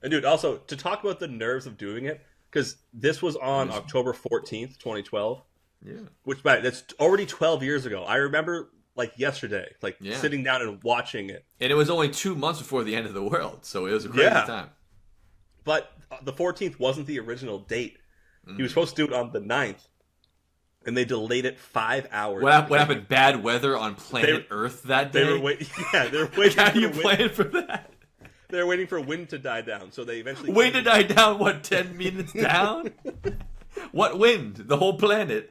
And dude, also to talk about the nerves of doing it, because this was on October 14th, 2012. Yeah. Which, that's already 12 years ago. I remember like yesterday, sitting down and watching it. And it was only 2 months before the end of the world, so it was a crazy time. But the 14th wasn't the original date. He was supposed to do it on the 9th. And they delayed it 5 hours. What happened? Bad weather on planet Earth that day? They were waiting. Yeah, they were waiting. How do you plan for that? They were waiting for wind to die down, so they eventually... Wind to die down, what, 10 minutes down? What wind? The whole planet?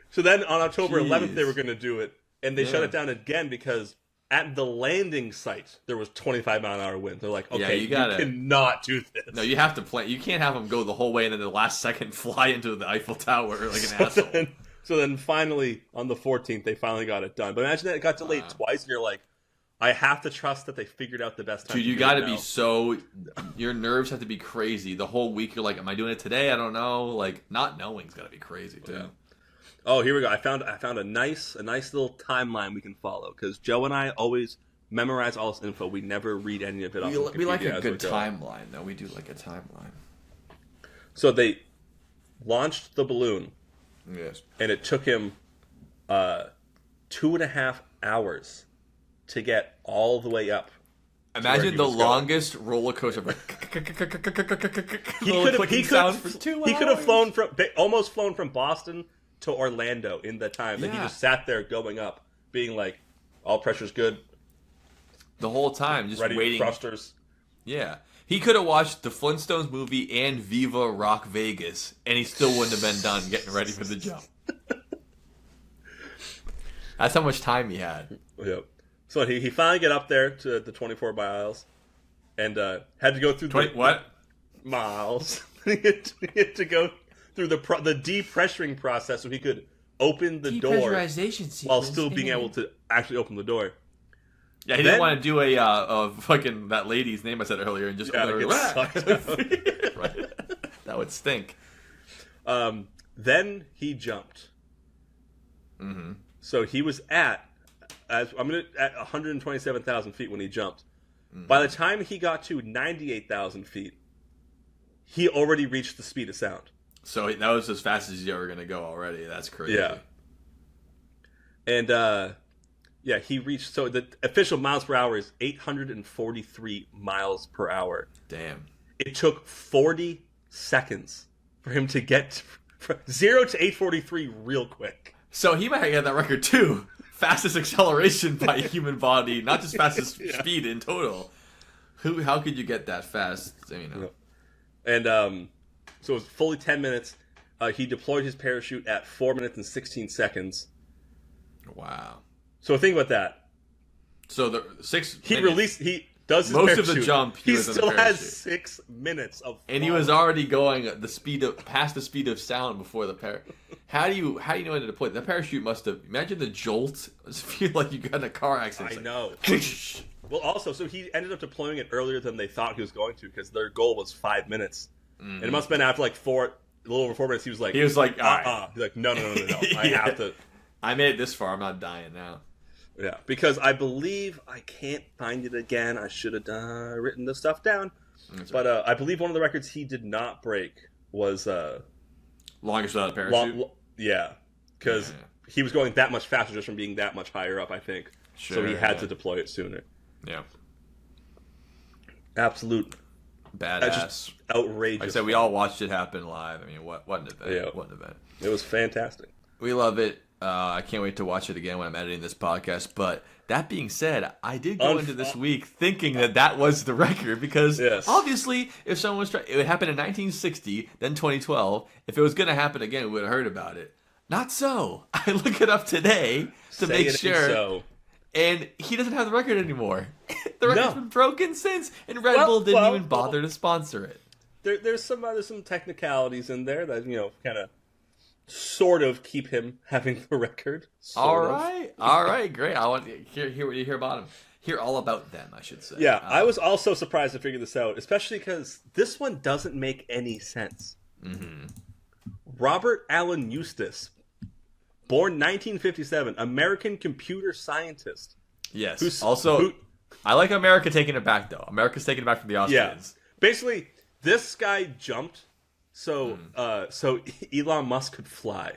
So then on October 11th, they were going to do it, and they shut it down again because at the landing site, there was 25-mile-an-hour wind. They're like, okay, you cannot do this. No, you have to plan. You can't have them go the whole way and then the last second fly into the Eiffel Tower like an asshole. So then finally, on the 14th, they finally got it done. But imagine that it got delayed twice, and you're like, I have to trust that they figured out the best time. Dude, you got to be so. Your nerves have to be crazy. The whole week you're like, am I doing it today? I don't know. Like, not knowing's got to be crazy too. Yeah. Oh, here we go. I found a nice little timeline we can follow because Joe and I always memorize all this info. We never read any of it off Wikipedia. We like a good timeline, though. We do like a timeline. So they launched the balloon. Yes. And it took him 2.5 hours to get all the way up. Imagine the longest roller coaster. He could have almost flown from Boston to Orlando in the time that he just sat there going up, being like, all pressure's good. The whole time, just ready waiting. Thrusters. Yeah. He could have watched the Flintstones movie and Viva Rock Vegas, and he still wouldn't have been done getting ready for the jump. That's how much time he had. Yep. So he finally got up there to the 24 miles, and had to go through miles. he had to go through the depressuring process so he could open the door while still being able to actually open the door. Yeah, he didn't want to do a fucking that lady's name I said earlier and just get sucked out. Right. That would stink. Then he jumped. Mm-hmm. So he was at 127,000 feet when he jumped. Mm-hmm. By the time he got to 98,000 feet, he already reached the speed of sound. So that was as fast as he's ever going to go already. That's crazy. Yeah. And he reached. So the official miles per hour is 843 miles per hour. Damn. It took 40 seconds for him to get from 0 to 843 real quick. So he might get that record too. Fastest acceleration by a human body, not just fastest speed in total. How could you get that fast? And so it was fully 10 minutes. He deployed his parachute at 4 minutes and 16 seconds. Wow. So think about that. So the 6 he does his most parachute. of the jump. He still has 6 minutes of and he was already going past the speed of sound before the parachute. How do you know when to deploy? The parachute must have. Imagine the jolt. I feel like you got in a car accident. I know. Well, also, so he ended up deploying it earlier than they thought he was going to because their goal was 5 minutes, and it must have been after like a little over 4 minutes. He was like, He's like, no. I have to. I made it this far. I'm not dying now. Yeah, because I believe I can't find it again. I should have written this stuff down, but I believe one of the records he did not break was longest without a parachute. Because he was going that much faster just from being that much higher up. I think so. He had to deploy it sooner. Yeah, absolute badass, just outrageous. Like I said, we all watched it happen live. I mean, what an event! Yeah. What an event! It was fantastic. We love it. I can't wait to watch it again when I'm editing this podcast. But that being said, I did go into this week thinking that was the record because obviously, if someone was trying, it happened in 1960, then 2012. If it was going to happen again, we would have heard about it. Not so. I look it up today to make sure. So. And he doesn't have the record anymore. The record's been broken since, and Red Bull didn't even bother to sponsor it. There's some technicalities in there that kind of. Sort of keep him having the record. All right, great. I want to hear what you hear about him. Hear all about them, I should say. Yeah, I was also surprised to figure this out, especially because this one doesn't make any sense. Mm-hmm. Robert Allen Eustace, born 1957, American computer scientist. Yes. I like America taking it back though. America's taking it back from the Austrians. Yeah. Basically, this guy jumped. So Elon Musk could fly.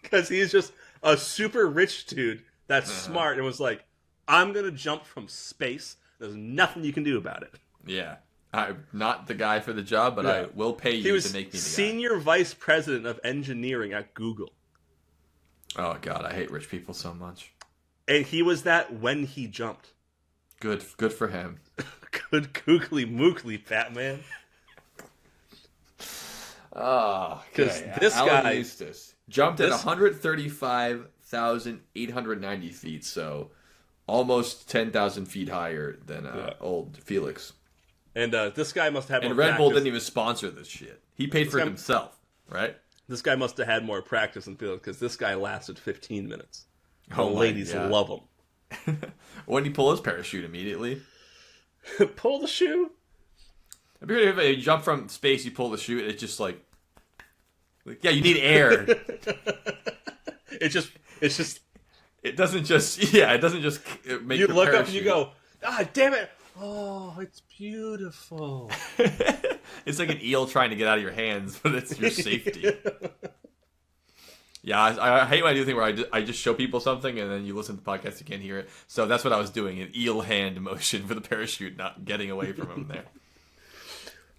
Because he's just a super rich dude that's smart and was like, I'm going to jump from space. There's nothing you can do about it. Yeah. I'm not the guy for the job, but I will pay you to make me the guy. Senior vice president of engineering at Google. Oh, God, I hate rich people so much. And he was that when he jumped. Good for him. Good googly moogly, fat man. Oh, because this guy Eustace jumped at 135,890 feet, so almost 10,000 feet higher than old Felix. And this guy must have. And Red Bull didn't even sponsor this shit. He paid for it himself, right? This guy must have had more practice than Felix because this guy lasted 15 minutes. The ladies love him. Wouldn't he pull his parachute immediately? Pull the shoe. Have you heard if you jump from space, you pull the chute, it's just like yeah, you need air. It's just. It doesn't just make You your look parachute. up and you go, ah, damn it! Oh, it's beautiful. It's like an eel trying to get out of your hands, but it's your safety. Yeah, I hate when I do the thing where I just show people something and then you listen to the podcast, you can't hear it. So that's what I was doing, an eel hand motion for the parachute, not getting away from him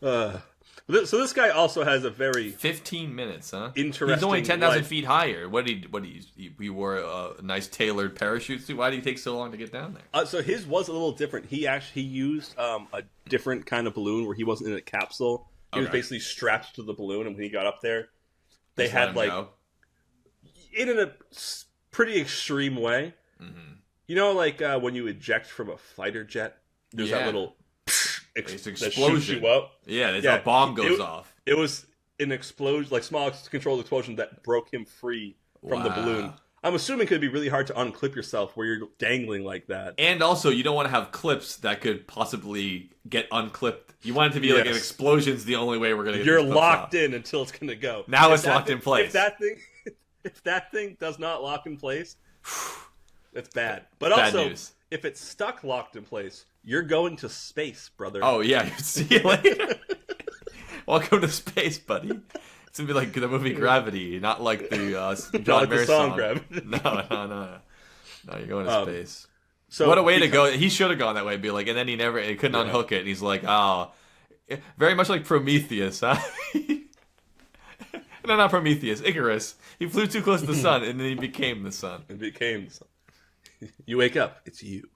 there. So this guy also has a very 15 minutes, huh? Interesting. He's only 10,000 life. feet higher. What he wore a nice tailored parachute suit. Why did he take so long to get down there? So his was a little different. He used a different kind of balloon where he wasn't in a capsule. He was basically strapped to the balloon, and when he got up there, they Just let had him like go. in a pretty extreme way. Mm-hmm. You know, like when you eject from a fighter jet, there's that little It's that explosion. shoots you up. Yeah, a bomb goes off. It was an explosion, like small controlled explosion that broke him free from the balloon. I'm assuming it could be really hard to unclip yourself where you're dangling like that. And also, you don't want to have clips that could possibly get unclipped. You want it to be like an explosion's the only way we're going to get You're these clips locked off. in until it's going to go. Now it's locked in place. If that thing does not lock in place, it's bad. But Bad also, news. if it's stuck locked in place, you're going to space, brother. Oh, yeah. See you later. Welcome to space, buddy. It's going to be like the movie Gravity, not like the John like Mayer the song Gravity. No, you're going to space. So What a way to go. He should have gone that way. Be like, and then he couldn't unhook it. And he's like, oh, very much like Prometheus, huh? No, not Prometheus. Icarus. He flew too close to the sun, and then he became the sun. It became the sun. You wake up, it's you.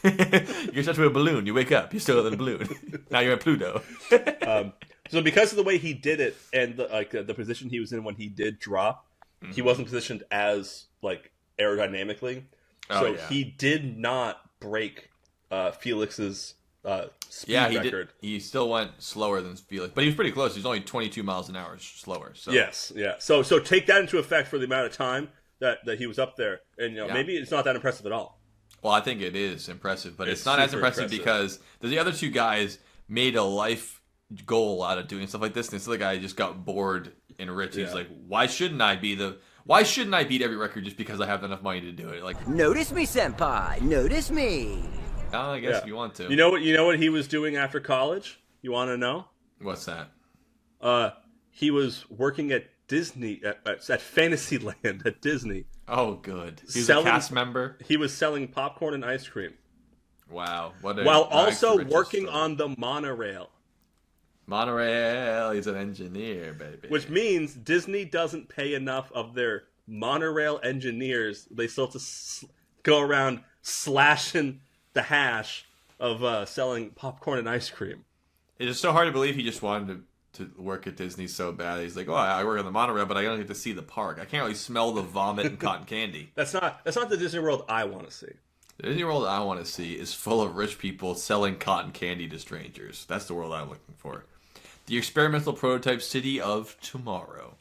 You're stuck to a balloon. You wake up. You're still in the balloon. Now you're at Pluto. So because of the way he did it and the position he was in when he did drop, he wasn't positioned as like aerodynamically. So he did not break Felix's speed record. He still went slower than Felix, but he was pretty close. He was only 22 miles an hour slower. So. Yes, yeah. So take that into effect for the amount of time that he was up there, and maybe it's not that impressive at all. Well, I think it is impressive, but it's not as impressive because the other two guys made a life goal out of doing stuff like this, and this other guy just got bored and rich. He's like, why shouldn't I beat every record just because I have enough money to do it? Like, notice me, senpai. Notice me. I guess if you want to. You know what he was doing after college? You want to know? What's that? He was working at Disney at Fantasyland at Disney. Oh, good. He was a cast member. He was selling popcorn and ice cream. Wow! While also working on the monorail. Monorail. He's an engineer, baby. Which means Disney doesn't pay enough of their monorail engineers. They still have to go around slashing the hash of selling popcorn and ice cream. It is so hard to believe he just wanted to work at Disney so bad. He's like, I work on the monorail, but I don't get to see the park. I can't really smell the vomit and cotton candy. That's not the Disney World I want to see. The Disney World I want to see is full of rich people selling cotton candy to strangers. That's the world I'm looking for. The experimental prototype city of tomorrow.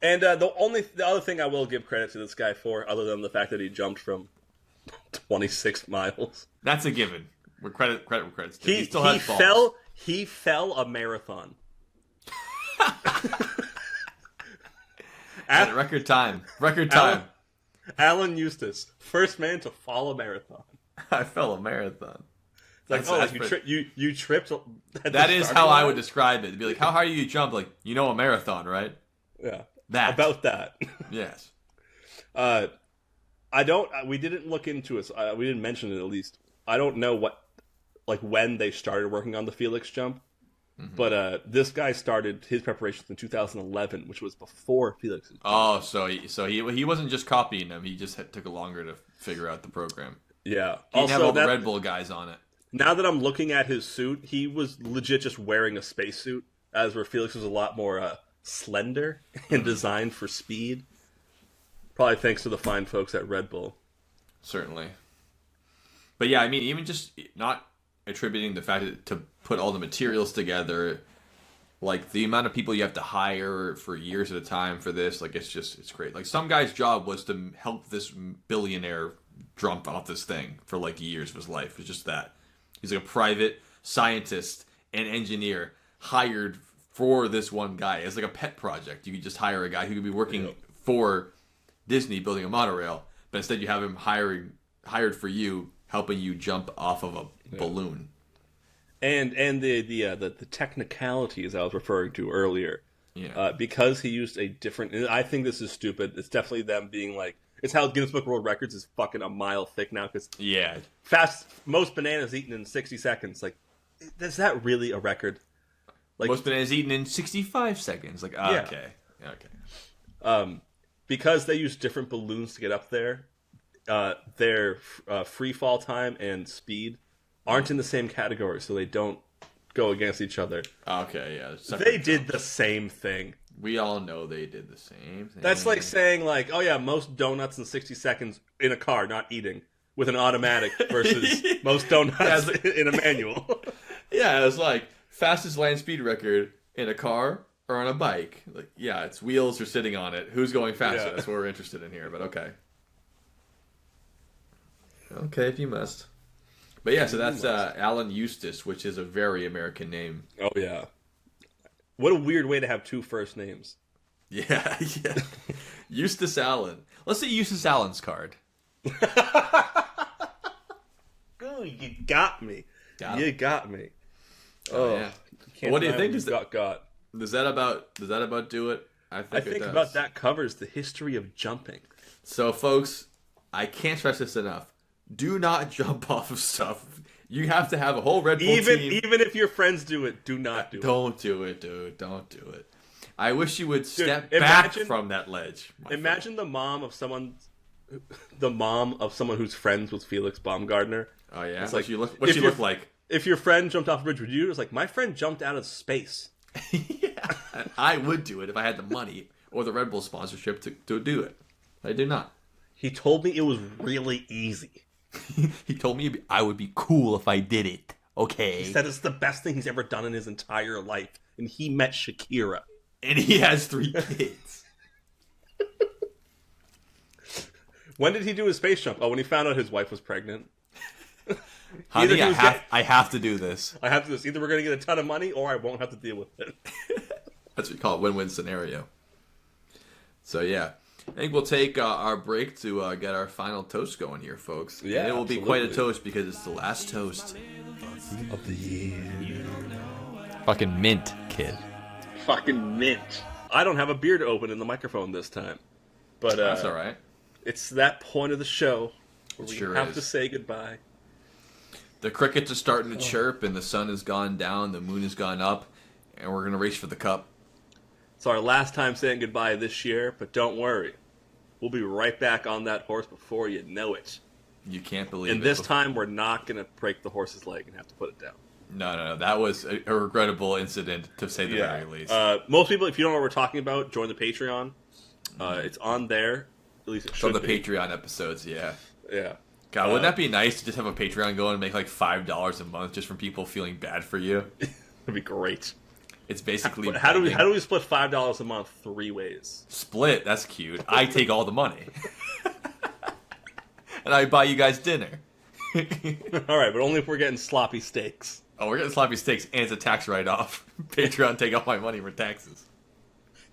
And the other thing I will give credit to this guy for, other than the fact that he jumped from 26 miles. That's a given. Credits. He still has balls. He fell a marathon. At record time. Alan Eustace, first man to fall a marathon. I fell a marathon. It's like, you tripped. That is how I would describe it. It'd be like, how high do you jump? Like, a marathon, right? Yeah. That. About that. Yes. We didn't look into it. We didn't mention it at least. I don't know when they started working on the Felix jump. Mm-hmm. But this guy started his preparations in 2011, which was before Felix. Oh, so he wasn't just copying them. He just took longer to figure out the program. Yeah. He didn't have all the Red Bull guys on it. Now that I'm looking at his suit, he was legit just wearing a spacesuit, as where Felix was a lot more slender and designed for speed. Probably thanks to the fine folks at Red Bull. Certainly. But yeah, I mean, even just not attributing the fact that to put all the materials together, like the amount of people you have to hire for years at a time for this, like it's great. Like some guy's job was to help this billionaire jump off this thing for like years of his life. It's just that. He's like a private scientist and engineer hired for this one guy. It's like a pet project. You could just hire a guy who could be working for Disney building a monorail, but instead you have him hired for you, helping you jump off of a balloon. And the technicalities I was referring to earlier. Yeah. Because he used a different... I think this is stupid. It's definitely them being like... It's how Guinness Book of World Records is fucking a mile thick now. Cause most bananas eaten in 60 seconds. Like, is that really a record? Like, most bananas eaten in 65 seconds. Like, okay. Because they use different balloons to get up there, their free fall time and speed aren't in the same category, so they don't go against each other. Okay, yeah. They did the same thing. We all know they did the same thing. That's like saying, like, oh yeah, most donuts in 60 seconds in a car, not eating, with an automatic versus most donuts in a manual. Yeah, it's like fastest land speed record in a car or on a bike. Like, yeah, it's wheels or sitting on it. Who's going faster? That's what we're interested in here, but okay. Okay, if you must. But yeah, so that's Alan Eustace, which is a very American name. Oh, yeah. What a weird way to have two first names. Yeah. Eustace Allen. Let's see Eustace Allen's card. Oh, you got me. You got me. Oh, yeah. What do you think? Does that about do it? I think about that covers the history of jumping. So, folks, I can't stress this enough. Do not jump off of stuff. You have to have a whole Red Bull team. Even if your friends do it, do not do it. Don't do it, dude. Don't do it. I wish you would step back from that ledge. Imagine the mom of someone who's friends with Felix Baumgartner. Oh yeah, it's like what's she look like? If your friend jumped off a bridge, would you? It's like, my friend jumped out of space. Yeah, I would do it if I had the money or the Red Bull sponsorship to do it. I do not. He told me it was really easy. He told me I would be cool if I did it. Okay. He said it's the best thing he's ever done in his entire life. And he met Shakira. And he has 3 kids. When did he do his space jump? Oh, when he found out his wife was pregnant. Honey, I have to do this. I have to do this. Either we're going to get a ton of money or I won't have to deal with it. That's what we call it, win-win scenario. So, yeah. I think we'll take our break to get our final toast going here, folks. Yeah, and it will be quite a toast because it's the last toast of the year. Fucking mint, kid. Fucking mint. I don't have a beer to open in the microphone this time. But that's all right. It's that point of the show where we sure have to say goodbye. The crickets are starting to chirp, and the sun has gone down, the moon has gone up, and we're going to race for the cup. It's our last time saying goodbye this year, but don't worry. We'll be right back on that horse before you know it. You can't believe it. And this time, we're not going to break the horse's leg and have to put it down. No. That was a regrettable incident, to say the very least. Most people, if you don't know what we're talking about, join the Patreon. It's on there. At least it should be. From the Patreon episodes, yeah. Yeah. God, wouldn't that be nice to just have a Patreon going and make like $5 a month just from people feeling bad for you? That'd be great. It's basically how do we split $5 a month 3 ways? Split, that's cute. I take all the money. And I buy you guys dinner. Alright, but only if we're getting sloppy steaks. Oh, we're getting sloppy steaks and it's a tax write-off. Patreon take all my money for taxes.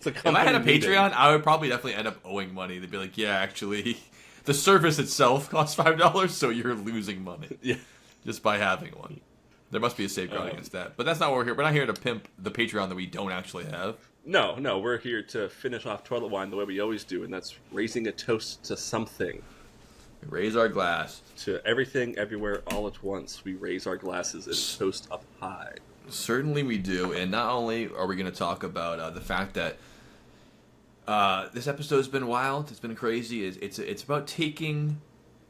If I had a Patreon, I would probably definitely end up owing money. They'd be like, yeah, actually, the service itself costs $5, so you're losing money. Yeah. Just by having one. There must be a safeguard against that. But that's not what we're here. We're not here to pimp the Patreon that we don't actually have. No, we're here to finish off Toilet Wine the way we always do, and that's raising a toast to something. We raise our glass. To everything, everywhere, all at once. We raise our glasses and toast up high. Certainly we do. And not only are we going to talk about the fact that this episode has been wild, it's been crazy. It's about taking...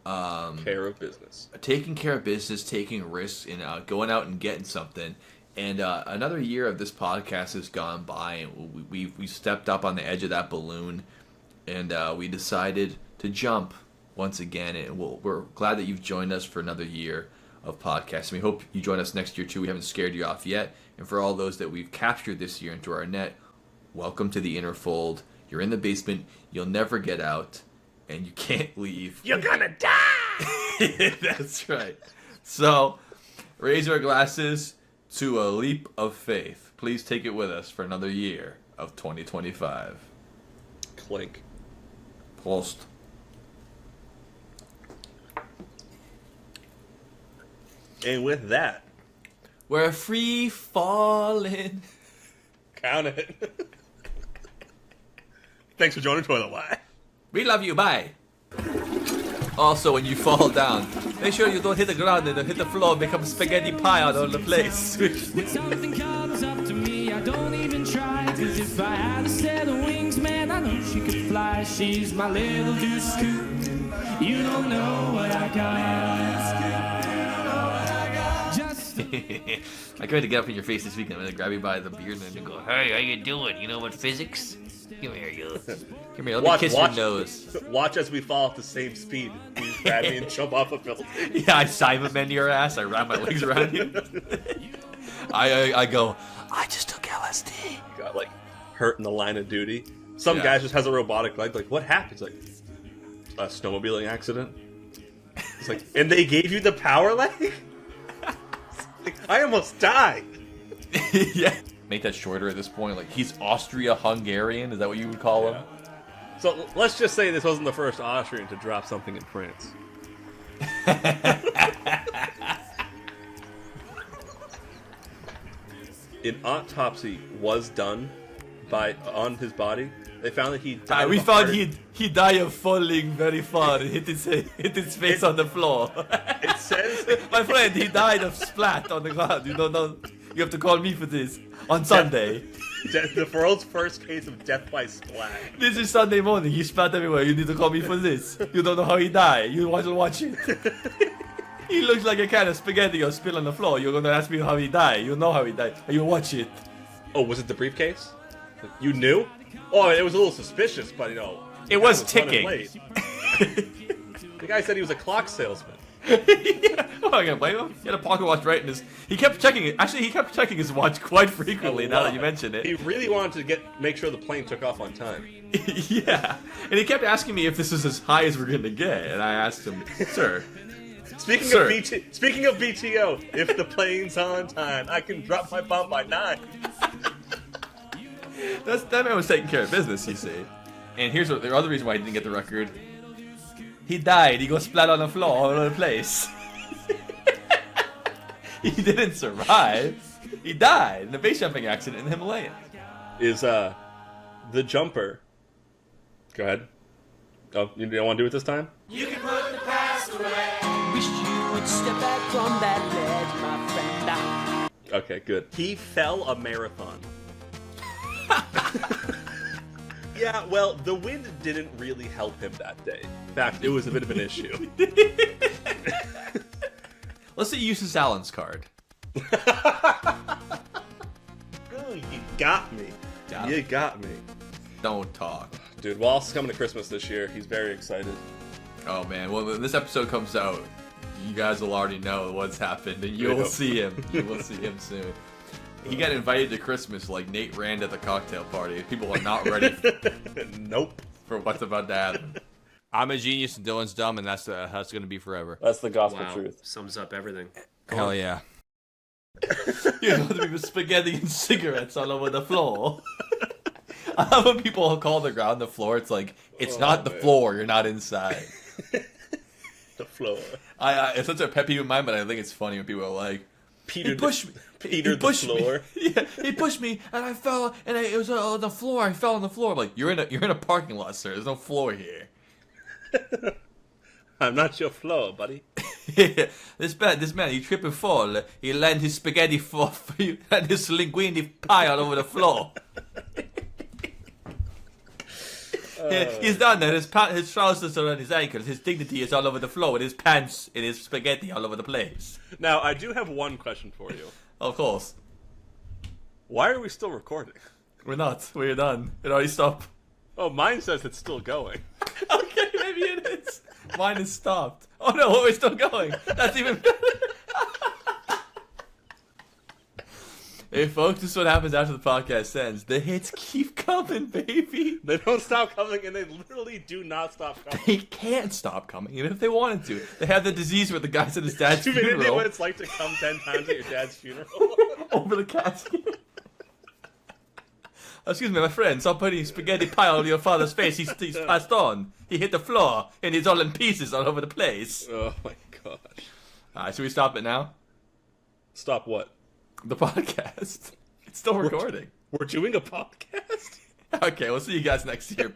care of business. Taking care of business, taking risks, and going out and getting something. And another year of this podcast has gone by, and we stepped up on the edge of that balloon, and we decided to jump once again. And we're glad that you've joined us for another year of podcasting. We hope you join us next year too. We haven't scared you off yet. And for all those that we've captured this year into our net, welcome to the inner fold. You're in the basement. You'll never get out. And you can't leave. You're gonna die! That's right. So, raise our glasses to a leap of faith. Please take it with us for another year of 2025. Clink. Prost. And with that, we're free falling. count it. Thanks for joining Toilet Lie. We love you. Bye. Also, when you fall down, make sure you don't hit the ground and hit the floor and become spaghetti pie all over the place. When something comes up to me, I don't even try. Cause if I had a set of wings, man, I know she could fly. She's my little deuce scoop. You don't know what I got. I can't wait to get up in your face this weekend. I'm gonna grab you by the beard and then go, "Hey, how you doing? You know what physics? Come here, you. Come here, let me kiss your nose." Watch as we fall at the same speed. You grab me and jump off a building. Yeah, I Simon bend your ass. I wrap my legs around you. I go, "I just took LSD." Got like hurt in the line of duty. Some guy just has a robotic leg. Like, what happened? It's like a snowmobiling accident. It's like, and they gave you the power leg? Like, I almost died. Yeah. Make that shorter at this point. Like, he's Austria-Hungarian. Is that what you would call him? So let's just say this wasn't the first Austrian to drop something in France. An autopsy was done on his body. They found that he died. We found he died of falling very far and hit his face on the floor. It says, my friend, he died of splat on the ground. You don't know. You have to call me for this on Sunday. The world's first case of death by splat. This is Sunday morning. He splat everywhere. You need to call me for this. You don't know how he died. You want to watch it. He looks like a can of spaghetti or spill on the floor. You're gonna ask me how he died. You know how he died. You watch it. Oh, was it the briefcase? You knew? Oh, it was a little suspicious, but it was ticking. The guy said he was a clock salesman. Yeah. Oh, I can't blame him. He had a pocket watch right in his. He kept checking it. Actually, he kept checking his watch quite frequently. Now that you mention it, he really wanted to make sure the plane took off on time. Yeah, and he kept asking me if this is as high as we're gonna get, and I asked him, "Sir, Speaking of BTO, if the plane's on time, I can drop my bomb by 9. That man was taking care of business, you see. And here's the other reason why he didn't get the record. He died. He got splat on the floor all over the place. He didn't survive. He died in a base jumping accident in the Himalayas. Is the jumper? Go ahead. Oh, you don't want to do it this time? You can put the past away. Wish you would step back from that ledge, my friend. Okay, good. He fell a marathon. Yeah, well, the wind didn't really help him that day. In fact, it was a bit of an issue. Let's say you use Alan's card. Oh, you got me. You got me. Don't talk. Dude, Wallace is coming to Christmas this year. He's very excited. Oh, man. Well, when this episode comes out, you guys will already know what's happened, and you'll see him. You will see him soon. He got invited to Christmas like Nate Rand at the cocktail party. People are not ready Nope. for what's about to happen. I'm a genius and Dylan's dumb, and that's going to be forever. That's the gospel Wow. truth. Sums up everything. Hell yeah. You're going to be with spaghetti and cigarettes all over the floor. I love when people call the ground the floor. It's like, it's not the floor. You're not inside. The floor. It's such a pet peeve of mine, but I think it's funny when people are like, Peter he pushed me. Peter the floor. Yeah, he pushed me, and I fell, and it was on the floor. I fell on the floor. I'm like, you're in a parking lot, sir. There's no floor here. I'm not your floor, buddy. This man, he trip and fall. He land his spaghetti and his linguine pie all over the floor. He's done that. His trousers are on his ankles. His dignity is all over the floor with his pants and his spaghetti all over the place. Now, I do have one question for you. Of course. Why are we still recording? We're not. We're done. It already stopped. Oh, mine says it's still going. Okay, maybe it is. Mine is stopped. Oh no, we're still going. That's even better. Hey, folks, this is what happens after the podcast ends. The hits keep coming, baby. They don't stop coming, and they literally do not stop coming. They can't stop coming, even if they wanted to. They have the disease where the guy's at his dad's You funeral. made it what it's like to come 10 times at your dad's funeral. Over the casket. Excuse me, my friend. Stop putting spaghetti pie on your father's face. He's passed on. He hit the floor, and he's all in pieces all over the place. Oh my gosh. Alright, should we stop it now? Stop what? The podcast. It's still recording. We're doing a podcast? Okay, we'll see you guys next year.